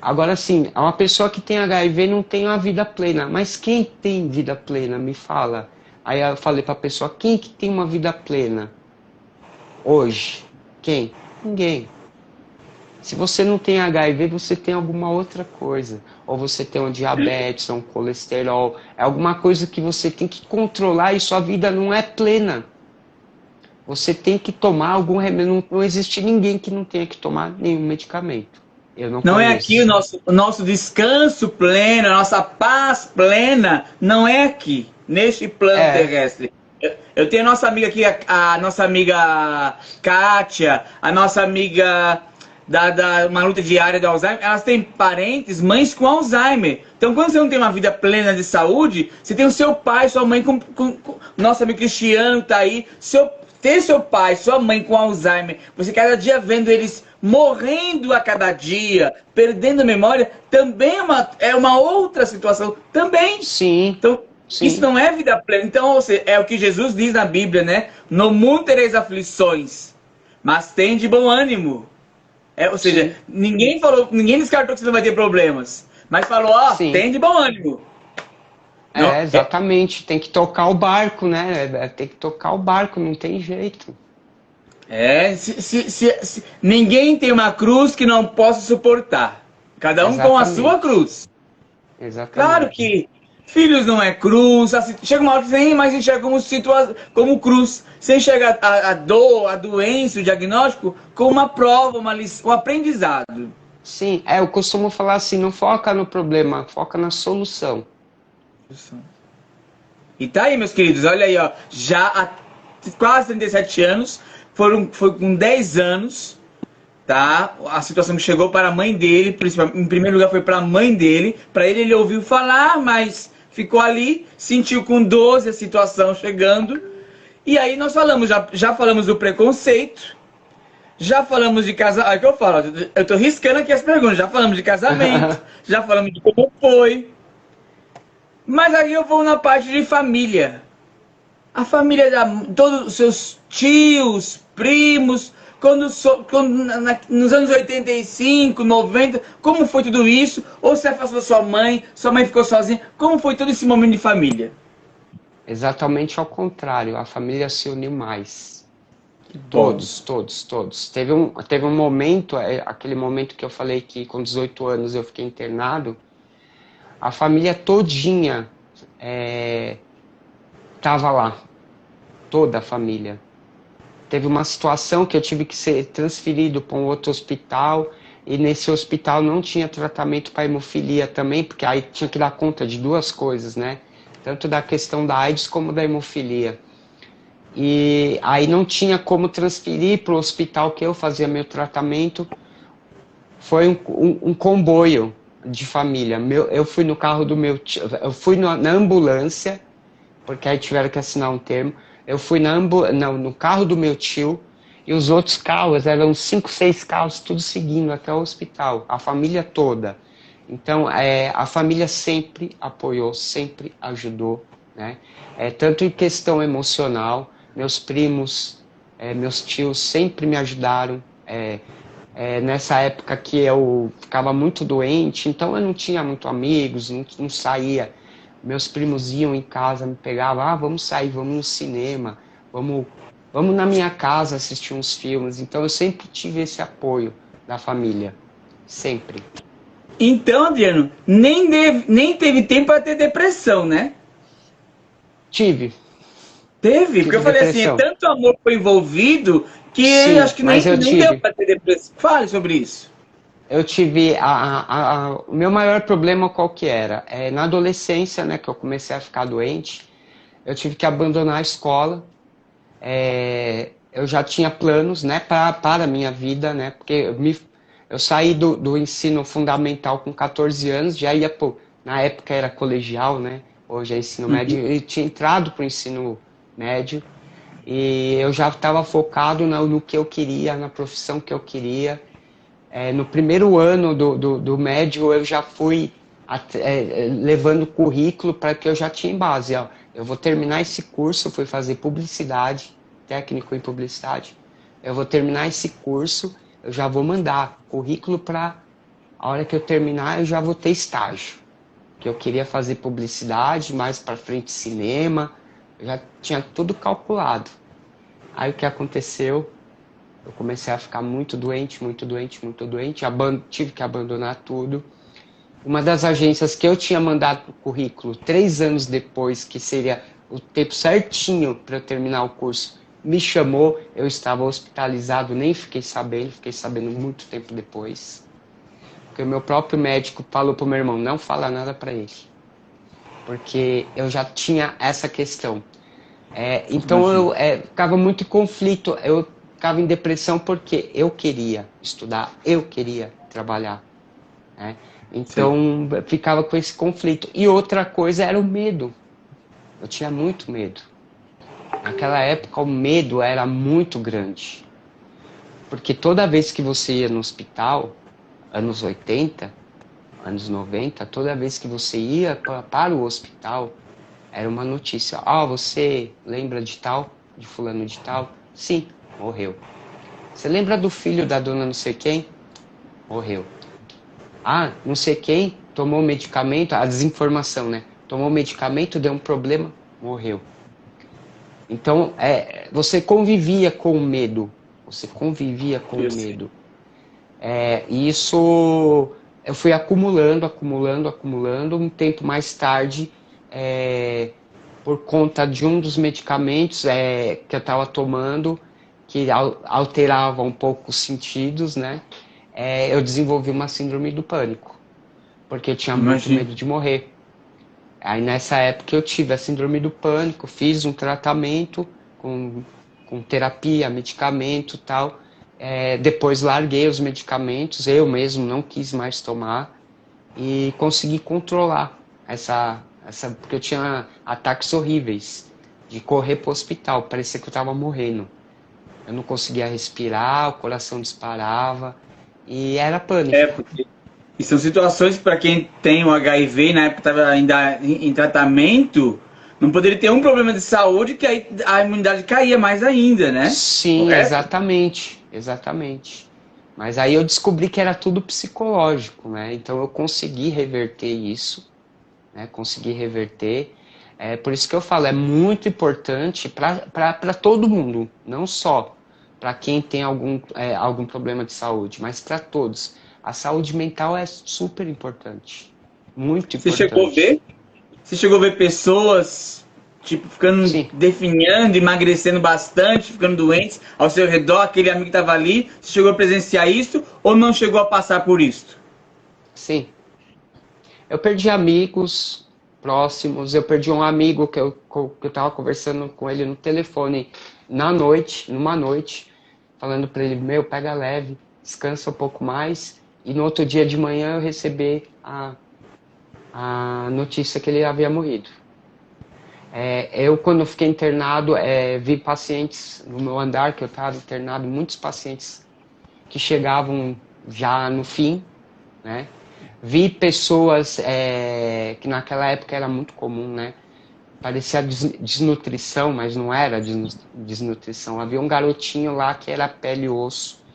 S2: Agora sim, uma pessoa que tem HIV não tem uma vida plena. Mas quem tem vida plena? Me fala. Aí eu falei para a pessoa, quem que tem uma vida plena hoje? Quem? Ninguém. Se você não tem HIV, você tem alguma outra coisa. Ou você tem um diabetes, ou um colesterol. É alguma coisa que você tem que controlar e sua vida não é plena. Você tem que tomar algum remédio. Não existe ninguém que não tenha que tomar nenhum medicamento. Eu não
S1: Não
S2: conheço.
S1: é aqui o nosso descanso pleno, a nossa paz plena, não é aqui, neste plano terrestre. Eu tenho a nossa amiga aqui, a nossa amiga Kátia, a nossa amiga uma luta diária do Alzheimer, elas têm parentes, mães com Alzheimer. Então, quando você não tem uma vida plena de saúde, você tem o seu pai, sua mãe nosso amigo Cristiano tá aí, ter seu pai, sua mãe com Alzheimer, você cada dia vendo eles morrendo a cada dia, perdendo a memória, também é uma outra situação, também.
S2: Sim.
S1: Então,
S2: sim.
S1: Isso não é vida plena. Então, é o que Jesus diz na Bíblia, né? No mundo tereis aflições, mas tem de bom ânimo. Ou seja, ninguém descartou que você não vai ter problemas, mas falou, tem de bom ânimo.
S2: Exatamente. Tem que tocar o barco, né? Tem que tocar o barco, não tem jeito.
S1: Ninguém tem uma cruz que não possa suportar. Cada um com a sua cruz.
S2: Exatamente.
S1: Claro que filhos não é cruz. Chega uma hora que você nem mais enxerga como cruz. Você enxerga a dor, a doença, o diagnóstico como uma prova, um aprendizado.
S2: Sim, eu costumo falar assim, não foca no problema, foca na solução.
S1: E tá aí, meus queridos, olha aí, ó, já há quase 37 anos, foi com 10 anos, tá? A situação que chegou para a mãe dele, em primeiro lugar foi para a mãe dele, para ele ouviu falar, mas ficou ali, sentiu com 12 a situação chegando, e aí nós falamos, já falamos do preconceito, já falamos de casamento, é que eu falo, eu tô riscando aqui as perguntas, já falamos de casamento, já falamos de como foi, mas aí eu vou na parte de família. A família, todos os seus tios, primos, nos anos 85, 90, como foi tudo isso? Ou você afastou sua mãe ficou sozinha? Como foi todo esse momento de família?
S2: Exatamente ao contrário, a família se uniu mais. Todos. Teve um momento, aquele momento que eu falei que com 18 anos eu fiquei internado, a família todinha estava lá, toda a família. Teve uma situação que eu tive que ser transferido para um outro hospital, e nesse hospital não tinha tratamento para hemofilia também, porque aí tinha que dar conta de duas coisas, né? Tanto da questão da AIDS como da hemofilia. E aí não tinha como transferir para o hospital que eu fazia meu tratamento. Foi um comboio de família. Eu fui no carro do meu tio, eu fui na ambulância, porque aí tiveram que assinar um termo. Eu fui no carro do meu tio, e os outros carros, eram 5, 6 carros, tudo seguindo até o hospital, a família toda. Então, a família sempre apoiou, sempre ajudou, né? Tanto em questão emocional, meus primos, meus tios sempre me ajudaram. Nessa época que eu ficava muito doente, então eu não tinha muito amigos, não saía. Meus primos iam em casa, me pegavam, vamos sair, vamos no cinema, vamos na minha casa assistir uns filmes. Então eu sempre tive esse apoio da família, sempre.
S1: Então, Adriano, nem teve tempo para ter depressão, né?
S2: Tive.
S1: Teve? Porque eu falei depressão. Assim, tanto amor foi envolvido que acho que nem deu para ter depressão. Fale sobre isso.
S2: eu tive o meu maior problema qual que era? Na adolescência, né, que eu comecei a ficar doente, eu tive que abandonar a escola. Eu já tinha planos, né, para a minha vida, né, porque eu saí do ensino fundamental com 14 anos, já ia, na época era colegial, né, hoje é ensino médio, eu tinha entrado para o ensino médio e eu já estava focado no que eu queria, na profissão que eu queria. No primeiro ano do médio eu já fui levando currículo para que eu já tinha em base. Ó, eu vou terminar esse curso, fui fazer publicidade, técnico em publicidade. Eu vou terminar esse curso, eu já vou mandar currículo para a hora que eu terminar eu já vou ter estágio. Que eu queria fazer publicidade, mais para frente cinema, eu já tinha tudo calculado. Aí o que aconteceu? Eu comecei a ficar muito doente, muito doente, muito doente. Tive que abandonar tudo. Uma das agências que eu tinha mandado o currículo 3 anos depois, que seria o tempo certinho para eu terminar o curso, me chamou. Eu estava hospitalizado, nem fiquei sabendo muito tempo depois. Porque o meu próprio médico falou para o meu irmão, não fala nada para ele. Porque eu já tinha essa questão. Então eu ficava muito em conflito, eu ficava em depressão porque eu queria estudar, eu queria trabalhar, né? Então ficava com esse conflito. E outra coisa era o medo, eu tinha muito medo. Naquela época o medo era muito grande, porque toda vez que você ia no hospital, anos 80, anos 90, toda vez que você ia para o hospital, era uma notícia. Você lembra de tal? De fulano de tal? Sim, morreu. Você lembra do filho da dona não sei quem? Morreu. Não sei quem tomou medicamento, a desinformação, né? Tomou medicamento, deu um problema, morreu. Então, você convivia com o medo. Você convivia com o medo. E isso eu fui acumulando. Um tempo mais tarde, por conta de um dos medicamentos que eu estava tomando, que alterava um pouco os sentidos, né? Eu desenvolvi uma síndrome do pânico, porque eu tinha muito medo de morrer. Aí nessa época eu tive a síndrome do pânico, fiz um tratamento com terapia, medicamento e tal. Depois larguei os medicamentos, eu mesmo não quis mais tomar e consegui controlar porque eu tinha ataques horríveis de correr para o hospital, parecia que eu estava morrendo. Eu não conseguia respirar, o coração disparava e era pânico.
S1: Porque e são situações para quem tem o HIV, na época estava ainda em tratamento, não poderia ter um problema de saúde que aí a imunidade caía mais ainda, né?
S2: Sim, correto? Exatamente. Mas aí eu descobri que era tudo psicológico, né? Então eu consegui reverter isso, né? Consegui reverter. Por isso que eu falo, é muito importante para todo mundo, não só para quem tem algum problema de saúde, mas para todos. A saúde mental é super importante, muito importante.
S1: Você chegou a ver pessoas, tipo, ficando,
S2: Sim.
S1: definhando, emagrecendo bastante, ficando doentes, ao seu redor, aquele amigo que estava ali, você chegou a presenciar isso ou não chegou a passar por isso?
S2: Sim. Eu perdi amigos próximos, eu perdi um amigo que eu estava conversando com ele no telefone numa noite, falando para ele, pega leve, descansa um pouco mais, e no outro dia de manhã eu recebi a notícia que ele havia morrido. Eu, quando fiquei internado, vi pacientes no meu andar, que eu estava internado, muitos pacientes que chegavam já no fim, né? Vi pessoas que naquela época era muito comum, né? Parecia desnutrição, mas não era desnutrição. Havia um garotinho lá que era pele e osso.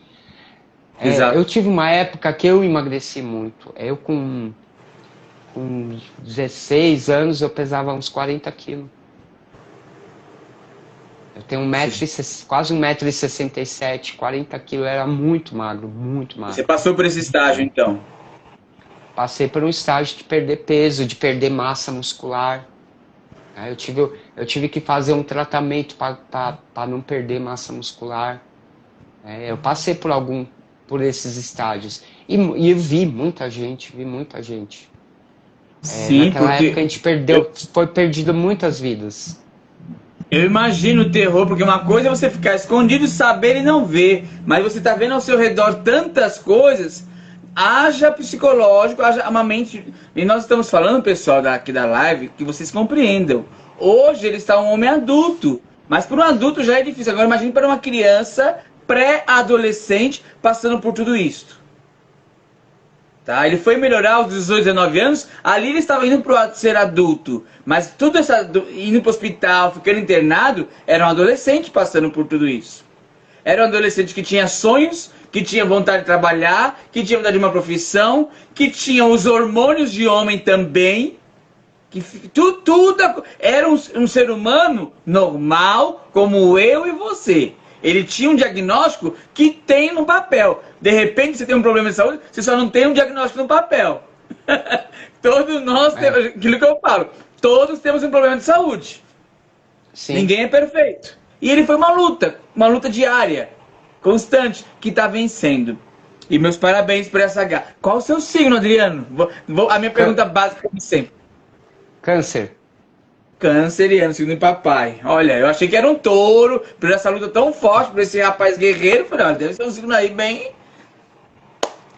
S2: Eu tive uma época que eu emagreci muito. Eu com 16 anos eu pesava uns 40 quilos. Eu tenho quase 1,67 m, 40 quilos, era muito magro, muito magro.
S1: Você passou por esse estágio, então?
S2: Passei por um estágio de perder peso, de perder massa muscular. Eu tive que fazer um tratamento para não perder massa muscular. Eu passei por por esses estágios. E eu vi muita gente,
S1: Sim,
S2: naquela época a
S1: porque
S2: gente perdeu, foi perdido muitas vidas.
S1: eu imagino o terror, porque uma coisa é você ficar escondido, saber e não ver, mas você tá vendo ao seu redor tantas coisas, haja psicológico, haja uma mente. E nós estamos falando, pessoal, aqui da live, que vocês compreendam. Hoje ele está um homem adulto, mas para um adulto já é difícil. Agora imagine para uma criança pré-adolescente passando por tudo isso. Tá? Ele foi melhorar aos 18, 19 anos, ali ele estava indo para ser adulto. Mas tudo indo para o hospital, ficando internado, era um adolescente passando por tudo isso. Era um adolescente que tinha sonhos, que tinha vontade de trabalhar, que tinha vontade de uma profissão, que tinha os hormônios de homem também. Que tudo era um ser humano normal, como eu e você. Ele tinha um diagnóstico que tem no papel. De repente você tem um problema de saúde, você só não tem um diagnóstico no papel. Todos nós temos, aquilo que eu falo, todos temos um problema de saúde.
S2: Sim.
S1: Ninguém é perfeito. E ele foi uma luta diária, constante, que está vencendo. E meus parabéns por essa garra. Qual o seu signo, Adriano? A minha pergunta básica, como sempre.
S2: Câncer.
S1: Canceriano, signo de papai. Olha, eu achei que era um touro, por essa luta tão forte, por esse rapaz guerreiro. Falei, olha, deve ser um signo aí bem.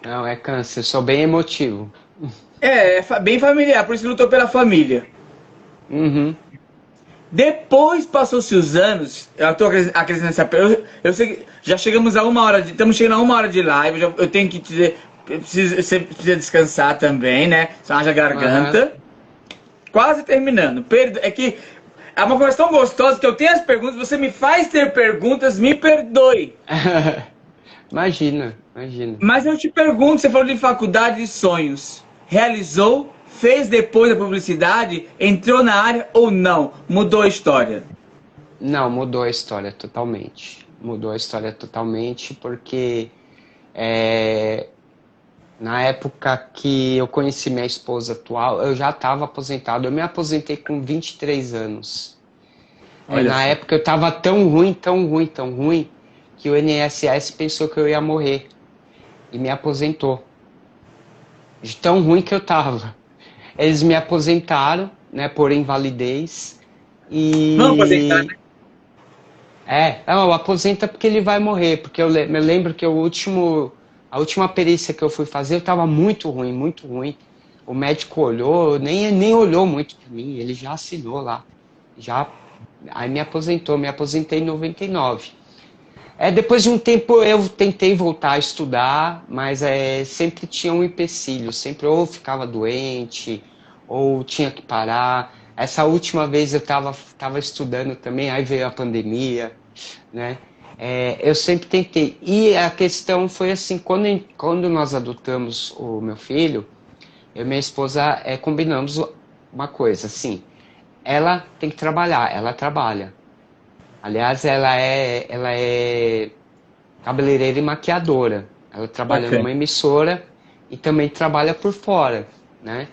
S2: Não, é câncer, sou bem emotivo.
S1: Bem familiar, por isso que lutou pela família.
S2: Uhum.
S1: Depois passou-se os anos, eu estou acrescentando essa pergunta. Eu sei que já chegamos a 1 hora estamos chegando a 1 hora de live. Eu tenho que te dizer, você precisa descansar também, né? Só haja garganta. Uhum. Quase terminando. É que é uma conversa tão gostosa que eu tenho as perguntas, você me faz ter perguntas, me perdoe.
S2: Imagina.
S1: Mas eu te pergunto, você falou de faculdade de sonhos. Realizou? Fez depois da publicidade? Entrou na área ou não? Mudou a história?
S2: Não, mudou a história totalmente. Mudou a história totalmente porque na época que eu conheci minha esposa atual, eu já estava aposentado. Eu me aposentei com 23 anos. Na época eu estava tão ruim, que o INSS pensou que eu ia morrer. E me aposentou. De tão ruim que eu estava. Eles me aposentaram, né, por invalidez. E...
S1: Não aposentar, né?
S2: Aposenta porque ele vai morrer. Porque eu me lembro que a última perícia que eu fui fazer, eu estava muito ruim. O médico olhou, nem olhou muito para mim, ele já assinou lá. Aí me aposentei em 99. Depois de um tempo eu tentei voltar a estudar, mas sempre tinha um empecilho, sempre ou ficava doente, ou tinha que parar. Essa última vez eu estava estudando também, aí veio a pandemia, né? Eu sempre tentei. E a questão foi assim, quando nós adotamos o meu filho, eu e minha esposa combinamos uma coisa, assim, ela tem que trabalhar, ela trabalha. Aliás, ela é cabeleireira e maquiadora. Ela trabalha numa emissora e também trabalha por fora, né?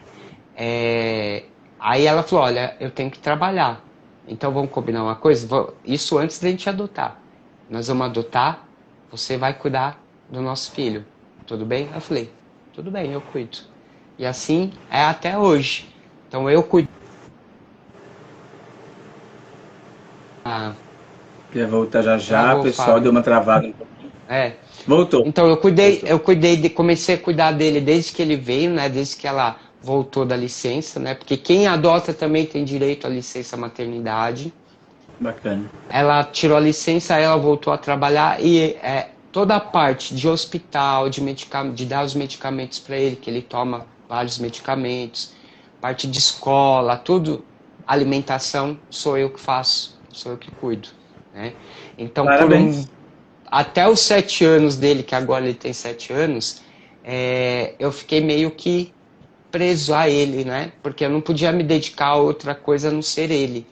S2: Aí ela falou, olha, eu tenho que trabalhar. Então vamos combinar uma coisa? Isso antes da gente adotar. Nós vamos adotar, você vai cuidar do nosso filho. Tudo bem? Eu falei, tudo bem, eu cuido. E assim é até hoje. Então eu cuido.
S1: Quer voltar já, pessoal, deu uma travada um pouquinho. Voltou.
S2: Então comecei a cuidar dele desde que ele veio, né? Desde que ela voltou da licença, né? Porque quem adota também tem direito à licença maternidade.
S1: Bacana.
S2: Ela tirou a licença, ela voltou a trabalhar e toda a parte de hospital, de dar os medicamentos para ele, que ele toma vários medicamentos, parte de escola, tudo, alimentação, sou eu que faço, sou eu que cuido, né? Então, até os 7 anos dele, que agora ele tem 7 anos, eu fiquei meio que preso a ele, né? Porque eu não podia me dedicar a outra coisa a não ser ele.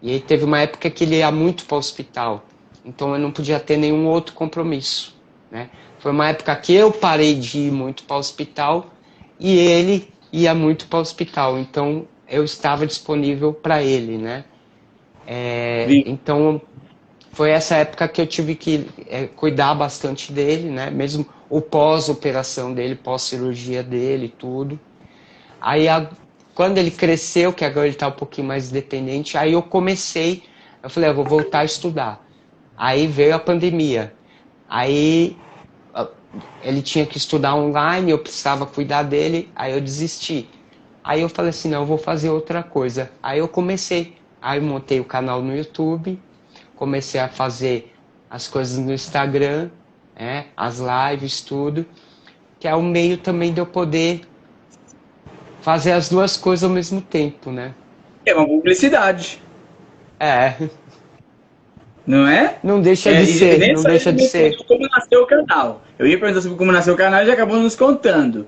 S2: E aí teve uma época que ele ia muito para o hospital, então eu não podia ter nenhum outro compromisso, né? Foi uma época que eu parei de ir muito para o hospital e ele ia muito para o hospital, então eu estava disponível para ele, né? Então foi essa época que eu tive que cuidar bastante dele, né? Mesmo o pós-operação dele, pós-cirurgia dele, tudo. Aí, quando ele cresceu, que agora ele está um pouquinho mais dependente, aí eu falei, eu vou voltar a estudar. Aí veio a pandemia. Aí ele tinha que estudar online, eu precisava cuidar dele, aí eu desisti. Aí eu falei assim, não, eu vou fazer outra coisa. Aí eu comecei. Aí eu montei o canal no YouTube, comecei a fazer as coisas no Instagram, as lives, tudo, que é um meio também de eu poder fazer as duas coisas ao mesmo tempo, né?
S1: É uma publicidade,
S2: É,
S1: não é?
S2: não deixa
S1: É,
S2: de
S1: e
S2: ser,
S1: nem
S2: não
S1: só
S2: deixa
S1: isso,
S2: de ser.
S1: como nasceu o canal. Eu ia perguntar sobre como nasceu o canal e já acabou nos contando.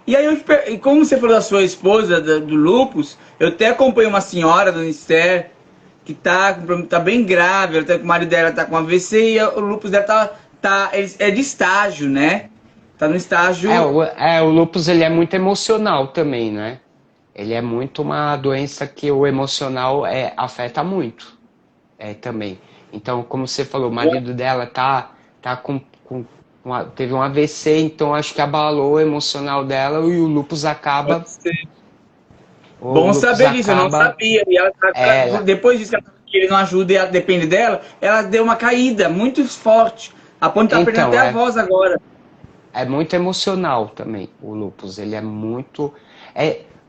S1: E aí, e como você falou da sua esposa, do lupus, eu até acompanho uma senhora, Dona Esther, que tá bem grave, o marido dela tá com AVC e o lupus dela é de estágio, né? Tá no estágio.
S2: O lúpus ele é muito emocional também, né? Ele é muito uma doença que o emocional afeta muito também. Então, como você falou, o marido dela tá teve um AVC, então acho que abalou o emocional dela e o lúpus acaba.
S1: Pode ser.
S2: O
S1: Bom
S2: lúpus
S1: saber disso, eu não
S2: acaba.
S1: sabia. E ela,
S2: Ela,
S1: depois disso que ele não ajuda e ela depende dela, ela deu uma caída muito forte. A ponto de estar perdendo
S2: então,
S1: até a voz agora.
S2: é muito emocional também, o lúpus. Ele é muito.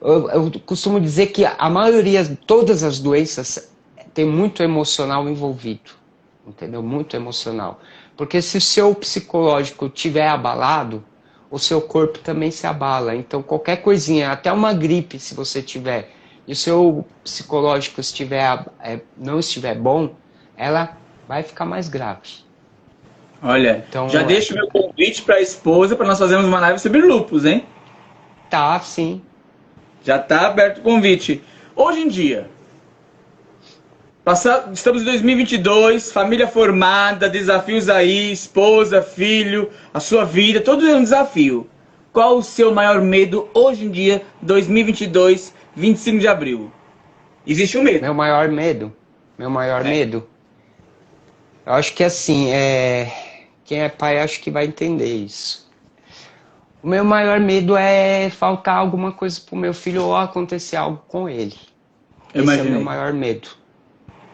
S2: Eu costumo dizer que a maioria, todas as doenças, tem muito emocional envolvido. Entendeu? Muito emocional. Porque se o seu psicológico estiver abalado, o seu corpo também se abala. Então, qualquer coisinha, até uma gripe, se você tiver, e o seu psicológico não estiver bom, ela vai ficar mais grave.
S1: Olha, já
S2: Então,
S1: deixo meu convite para a esposa para nós fazermos uma live sobre lupus, hein?
S2: tá, sim.
S1: Já está aberto o convite. Hoje em dia, estamos em 2022, família formada, desafios aí, esposa, filho, a sua vida, tudo é um desafio. Qual o seu maior medo hoje em dia, 2022, 25 de abril? Existe um medo.
S2: Meu maior medo, eu acho que assim, quem é pai acho que vai entender isso. O meu maior medo é faltar alguma coisa pro meu filho ou acontecer algo com ele.
S1: Eu
S2: Esse é o meu
S1: imaginei.
S2: maior medo.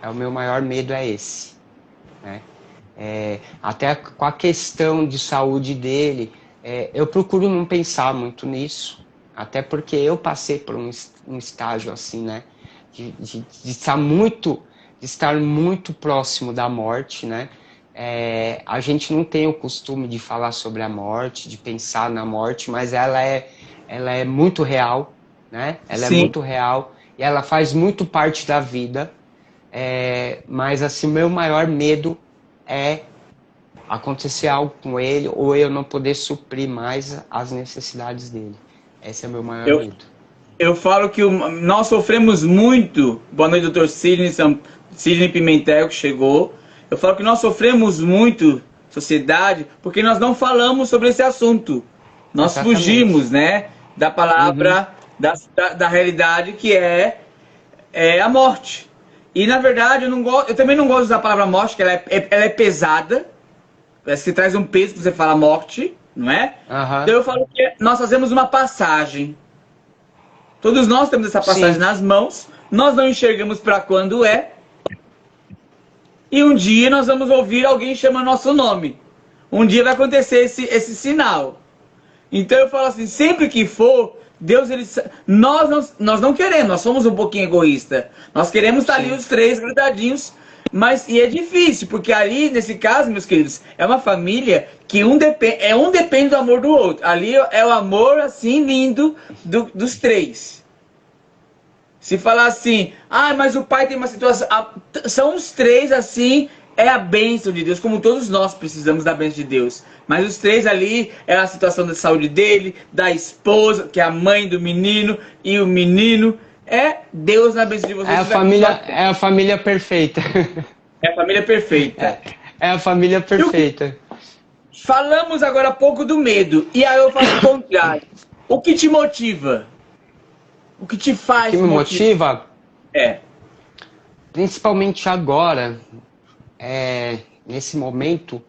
S2: O meu maior medo é esse. Né? Até com a questão de saúde dele, eu procuro não pensar muito nisso. Até porque eu passei por um estágio assim, né? De estar muito próximo da morte, né? A gente não tem o costume de falar sobre a morte, de pensar na morte, mas ela é muito real, né? Ela é
S1: Sim.
S2: muito real e ela faz muito parte da vida. Mas assim, meu maior medo é acontecer algo com ele ou eu não poder suprir mais as necessidades dele. Esse é meu maior
S1: Eu,
S2: medo.
S1: eu falo que nós sofremos muito. Boa noite, doutor Sidney Pimentel, que chegou. Eu falo que nós sofremos muito, sociedade, porque nós não falamos sobre esse assunto. Nós
S2: Exatamente.
S1: fugimos, né, da palavra, da realidade que é a morte. E na verdade eu também não gosto de usar a palavra morte, que ela é pesada. Parece que traz um peso pra você falar morte, não é? Então eu falo que nós fazemos uma passagem. Todos nós temos essa passagem
S2: Sim.
S1: nas mãos, nós não enxergamos para quando é. E um dia nós vamos ouvir alguém chamando nosso nome. Um dia vai acontecer esse sinal. Então eu falo assim, sempre que for, Deus, nós não queremos, nós somos um pouquinho egoísta. Nós queremos estar ali os três grudadinhos, e é difícil, porque ali, nesse caso, meus queridos, é uma família que um depende do amor do outro. Ali é o amor, assim, lindo dos três. Se falar assim, mas o pai tem uma situação... São os três, assim, é a bênção de Deus, como todos nós precisamos da bênção de Deus. Mas os três ali é a situação da saúde dele, da esposa, que é a mãe do menino, e o menino. É Deus na bênção de vocês.
S2: É a família perfeita.
S1: É a família perfeita.
S2: É a família perfeita.
S1: Falamos agora há pouco do medo, e aí eu faço o contrário. O que te motiva? O que te faz?
S2: O que me motiva?
S1: Principalmente
S2: agora, nesse momento,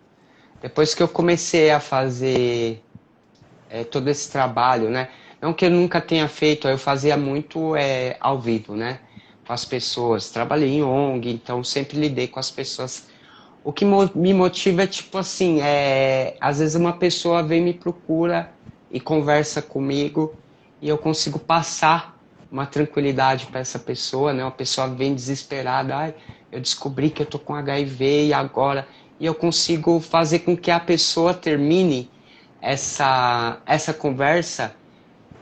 S2: depois que eu comecei a fazer todo esse trabalho, né? Não que eu nunca tenha feito, eu fazia muito ao vivo, né? Com as pessoas. Trabalhei em ONG, então sempre lidei com as pessoas. O que me motiva é tipo assim, às vezes uma pessoa vem me procura e conversa comigo e eu consigo passar uma tranquilidade para essa pessoa, né? Uma pessoa vem desesperada, ai, eu descobri que eu tô com HIV e agora, e eu consigo fazer com que a pessoa termine essa conversa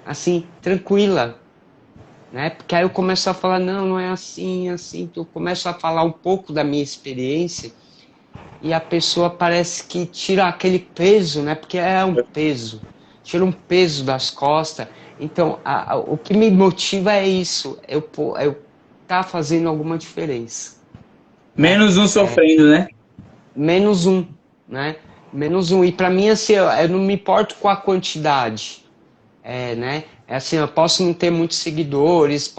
S2: assim tranquila, né? Porque aí eu começo a falar, não, não é assim, assim, eu começo a falar um pouco da minha experiência e a pessoa parece que tira aquele peso, né? Porque é um peso, tira um peso das costas. Então, o que me motiva é isso, eu tá fazendo alguma diferença, né?
S1: Menos um sofrendo, né?
S2: Menos um, né? Menos um. E para mim, assim, eu não me importo com a quantidade. Né? É assim, eu posso não ter muitos seguidores,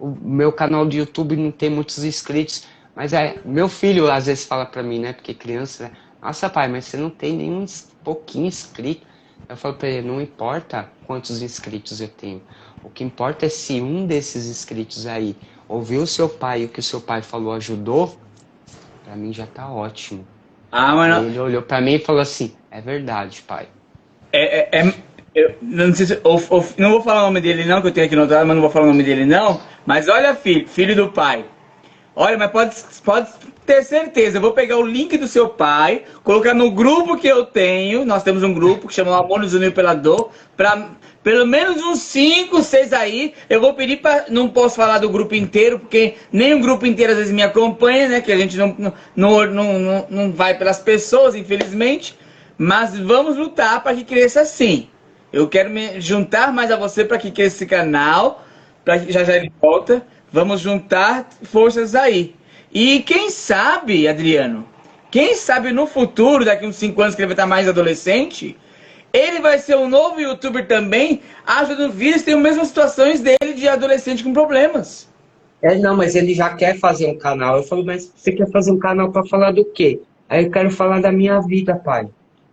S2: o meu canal do YouTube não ter muitos inscritos, mas meu filho às vezes fala pra mim, né? Porque criança, né? Nossa, pai, mas você não tem nem pouquinho inscrito. Eu falo pra ele, não importa quantos inscritos eu tenho. O que importa é se um desses inscritos aí ouviu o seu pai e o que o seu pai falou ajudou, pra mim já tá ótimo.
S1: Ah,
S2: Aí
S1: mano,
S2: ele olhou pra mim e falou assim, é verdade, pai.
S1: eu não sei se, não vou falar o nome dele não, que eu tenho aqui notado, mas não vou falar o nome dele não. Mas olha, filho do pai. Olha, mas pode ter certeza, eu vou pegar o link do seu pai, colocar no grupo que eu tenho. Nós temos um grupo que chama Amor nos Uniu pela Dor, para pelo menos uns 5, 6 aí. Eu vou pedir para. Não posso falar do grupo inteiro, porque nem o grupo inteiro às vezes me acompanha, né? Que a gente não vai pelas pessoas, infelizmente. Mas vamos lutar para que cresça assim. Eu quero me juntar mais a você para que cresça esse canal, para que já já ele volta. Vamos juntar forças aí. E quem sabe, Adriano, quem sabe no futuro, daqui uns 5 anos que ele vai estar mais adolescente, ele vai ser um novo youtuber também, ajudando vídeos que têm as mesmas situações dele de adolescente com problemas.
S2: Não, mas ele já quer fazer um canal. Eu falo, mas você quer fazer um canal para falar do quê? Aí eu quero falar da minha vida, pai.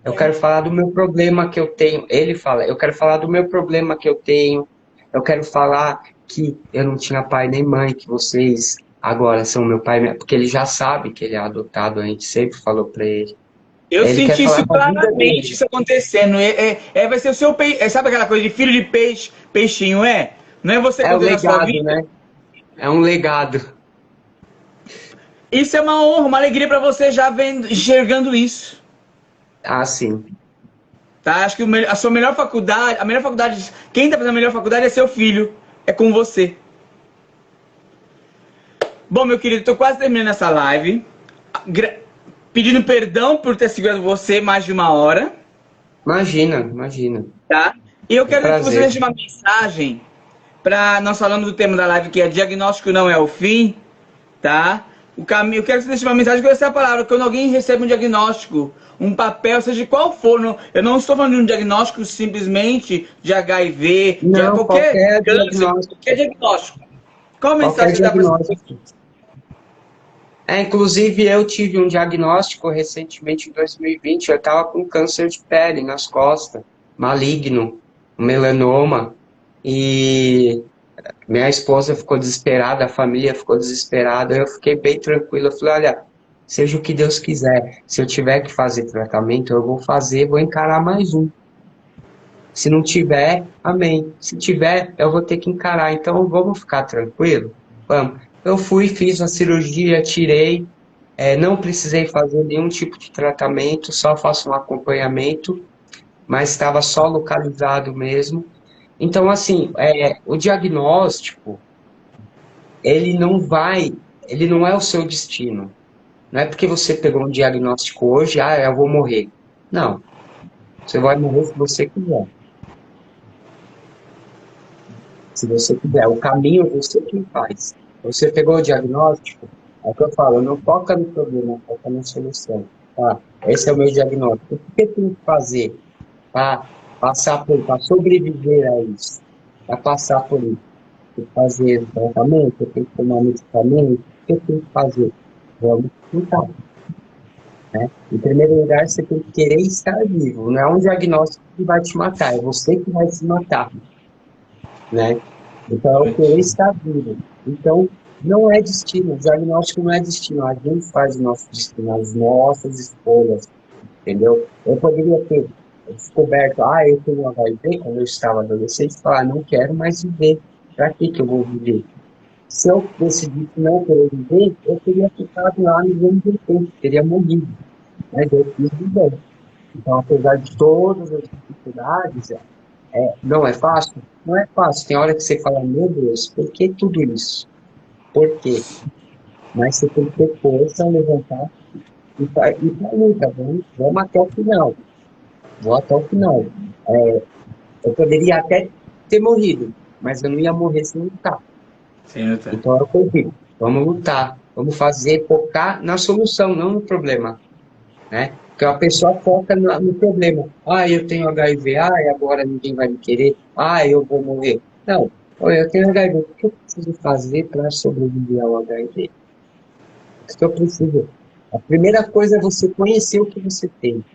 S2: Eu quero falar do meu problema que eu tenho. Ele fala, eu quero falar do meu problema que eu tenho. Eu quero falar que eu não tinha pai nem mãe, que vocês agora são meu pai, porque ele já sabe que ele é adotado, a gente sempre falou para ele.
S1: Eu
S2: Ele quer
S1: senti
S2: falar
S1: isso
S2: da vida
S1: claramente,
S2: dele.
S1: isso acontecendo. Vai ser o seu peixe. Sabe aquela coisa de filho de peixe, peixinho, é? Não é você
S2: É o
S1: contando a sua
S2: legado,
S1: vida?
S2: né? É um legado.
S1: Isso é uma honra, uma alegria para você já vendo, enxergando isso.
S2: Ah, sim.
S1: Tá? Acho que a sua melhor faculdade, a melhor faculdade, quem tá fazendo a melhor faculdade é seu filho, é com você. Bom, meu querido, tô quase terminando essa live. Pedindo perdão por ter segurado você mais de uma hora,
S2: Imagina, imagina.
S1: tá? E eu
S2: Um
S1: quero que você
S2: prazer.
S1: deixe uma mensagem para nós falamos do tema da live que é diagnóstico não é o fim, tá? O caminho, eu quero que você deixe uma mensagem com essa palavra, quando alguém recebe um diagnóstico, um papel, seja qual for, eu não estou falando de um diagnóstico simplesmente de HIV, de
S2: Não,
S1: qualquer
S2: qualquer
S1: câncer, qualquer
S2: diagnóstico.
S1: diagnóstico. Qual a
S2: Qualquer
S1: mensagem que você dá para essa pessoa?
S2: diagnóstico. Inclusive, eu tive um diagnóstico recentemente, em 2020. Eu estava com câncer de pele nas costas, maligno, um melanoma. E minha esposa ficou desesperada, a família ficou desesperada. Eu fiquei bem tranquilo. Eu falei: olha, seja o que Deus quiser. Se eu tiver que fazer tratamento, eu vou fazer, vou encarar mais um. Se não tiver, amém. Se tiver, eu vou ter que encarar. Então, vamos ficar tranquilo? Vamos. Eu fui, fiz a cirurgia, tirei, não precisei fazer nenhum tipo de tratamento, só faço um acompanhamento, mas estava só localizado mesmo. Então, assim, o diagnóstico, ele não vai, ele não é o seu destino. Não é porque você pegou um diagnóstico hoje, eu vou morrer. Não, você vai morrer se você quiser. Se você quiser, o caminho você que faz. Você pegou o diagnóstico, é o que eu falo, não foca no problema, foca na solução. Tá? Esse é o meu diagnóstico. O que eu tenho que fazer para passar por, para sobreviver a isso? Para passar por isso? Tem que fazer o tratamento, eu tenho que tomar medicamento, o que eu tenho que fazer? Vamos tentar. né? Em primeiro lugar, você tem que querer estar vivo. Não é um diagnóstico que vai te matar, é você que vai se matar, né? Então, é o querer estar vivo. Então, não é destino, o diagnóstico não é destino, a gente faz o nosso destino, as nossas escolhas, entendeu? Eu poderia ter descoberto, eu tenho HIV quando eu estava adolescente, e falar, não quero mais viver, para que que eu vou viver? Se eu decidisse não querer viver, eu teria ficado lá nos anos 80, teria morrido, né? Eu quis viver. Então, apesar de todas as dificuldades, não é fácil? Não é fácil. Tem hora que você fala, meu Deus, por que tudo isso? Por quê? Mas você tem que ter força, levantar e ir para a luta. Vamos até o final. Vou até o final. Eu poderia até ter morrido, mas eu não ia morrer sem lutar.
S1: Sem lutar.
S2: Então, é o que eu digo. Vamos lutar. Vamos fazer, focar na solução, não no problema, né? Porque a pessoa foca no problema. Eu tenho HIV, agora ninguém vai me querer, eu vou morrer. Não, olha, eu tenho HIV, o que eu preciso fazer para sobreviver ao HIV? O que eu preciso? A primeira coisa é você conhecer o que você tem,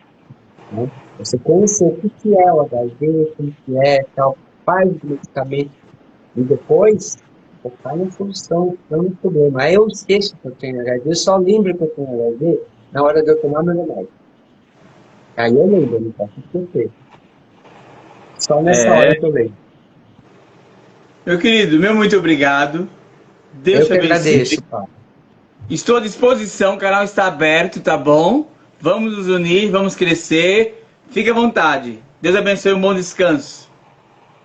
S2: né? Você conhecer o que é o HIV, como que é, tal, faz o medicamento, e depois focar na solução, não no problema. Aí eu esqueço que eu tenho HIV, eu só lembro que eu tenho HIV na hora de eu tomar meu remédio. Aí eu lembro, não posso esquecer. Só nessa hora
S1: É,
S2: que eu lembro.
S1: meu querido, meu muito obrigado. Deus
S2: Eu
S1: te
S2: que
S1: abençoe.
S2: agradeço, Paulo.
S1: Estou à disposição, o canal está aberto, tá bom? Vamos nos unir, vamos crescer. Fique à vontade. Deus abençoe, um bom descanso.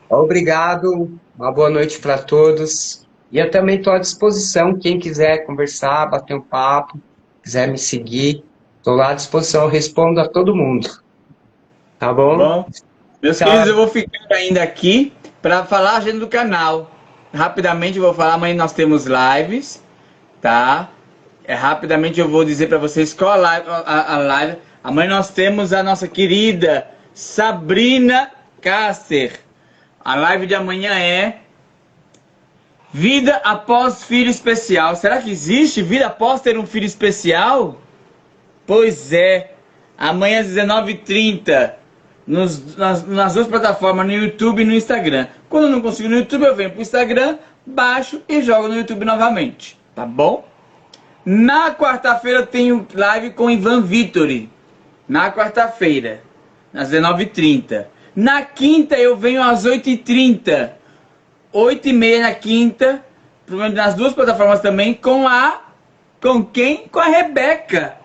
S2: Obrigado, uma boa noite para todos. E eu também estou à disposição, quem quiser conversar, bater um papo, quiser me seguir, estou lá à disposição, eu respondo a todo mundo. Tá
S1: Tá
S2: bom?
S1: bom? Meus queridos, eu
S2: Tchau.
S1: vou ficar ainda aqui para falar a agenda do canal. Rapidamente eu vou falar, amanhã nós temos lives, tá? Rapidamente eu vou dizer para vocês qual a live. Amanhã nós temos a nossa querida Sabrina Cácer. A live de amanhã é Vida após filho especial. Será que existe vida após ter um filho especial? Pois é. Amanhã às 19h30 nas duas plataformas, no YouTube e no Instagram. Quando eu não consigo no YouTube, eu venho pro Instagram, baixo e jogo no YouTube novamente. Tá bom? Na quarta-feira eu tenho live com Ivan Vittori. Na quarta-feira, às 19h30. Na quinta eu venho às 8h30. 8h30 na quinta. Nas duas plataformas também. Com quem? Com a Rebeca.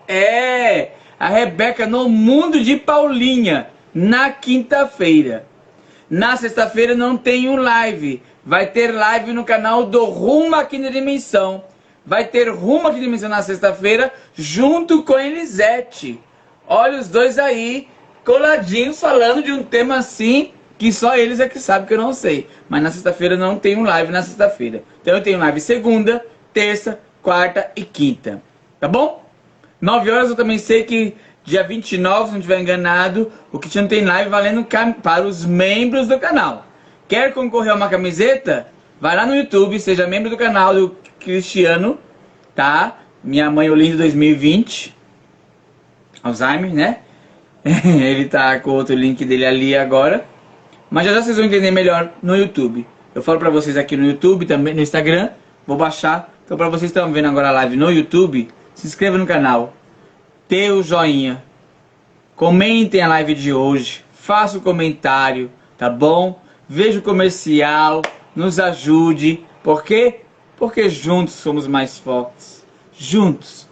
S1: A Rebeca no Mundo de Paulinha. Na quinta-feira. Na sexta-feira não tenho live. Vai ter live no canal do Rumo aqui na Dimensão. Vai ter Rumo aqui na Dimensão na sexta-feira, junto com a Elisete. Olha os dois aí, coladinhos, falando de um tema assim, que só eles é que sabem que eu não sei. Mas na sexta-feira não tenho live na sexta-feira. Então eu tenho live segunda, terça, quarta e quinta. Tá bom? 9 horas eu também sei que dia 29, se não estiver enganado, o Cristiano tem live valendo para os membros do canal. Quer concorrer a uma camiseta? Vai lá no YouTube, seja membro do canal do Cristiano, tá? Minha Mãe Olinda 2020. Alzheimer, né? Ele tá com outro link dele ali agora. Mas já vocês vão entender melhor no YouTube. Eu falo pra vocês aqui no YouTube, também no Instagram. Vou baixar. Então pra vocês que estão vendo agora a live no YouTube, se inscreva no canal. Dê o joinha. Comentem a live de hoje. Faça o comentário, tá bom? Veja o comercial. Nos ajude. Por quê? Porque juntos somos mais fortes. Juntos.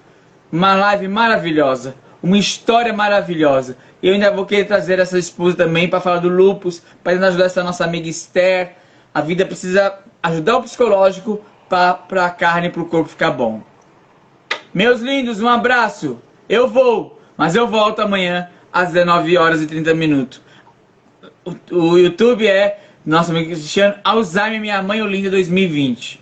S1: Uma live maravilhosa. Uma história maravilhosa. E eu ainda vou querer trazer essa esposa também para falar do lupus, para ajudar essa nossa amiga Esther. A vida precisa ajudar o psicológico para a carne e para o corpo ficar bom. Meus lindos, um abraço. Eu vou, mas eu volto amanhã às 19h30. O YouTube é nosso amigo Cristiano Alzheimer, Minha Mãe Olinda 2020.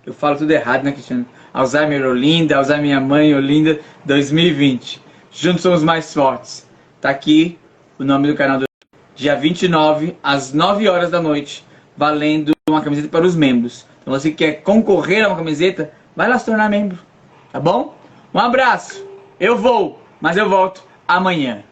S1: Eu falo tudo errado, né, Cristiano? Alzheimer Olinda, Alzheimer Minha Mãe Olinda 2020. Juntos somos mais fortes. Tá aqui o nome do canal do dia 29, às 9 horas da noite, valendo uma camiseta para os membros. Então você que quer concorrer a uma camiseta, vai lá se tornar membro. Tá bom? Um abraço. Eu vou. Mas eu volto amanhã.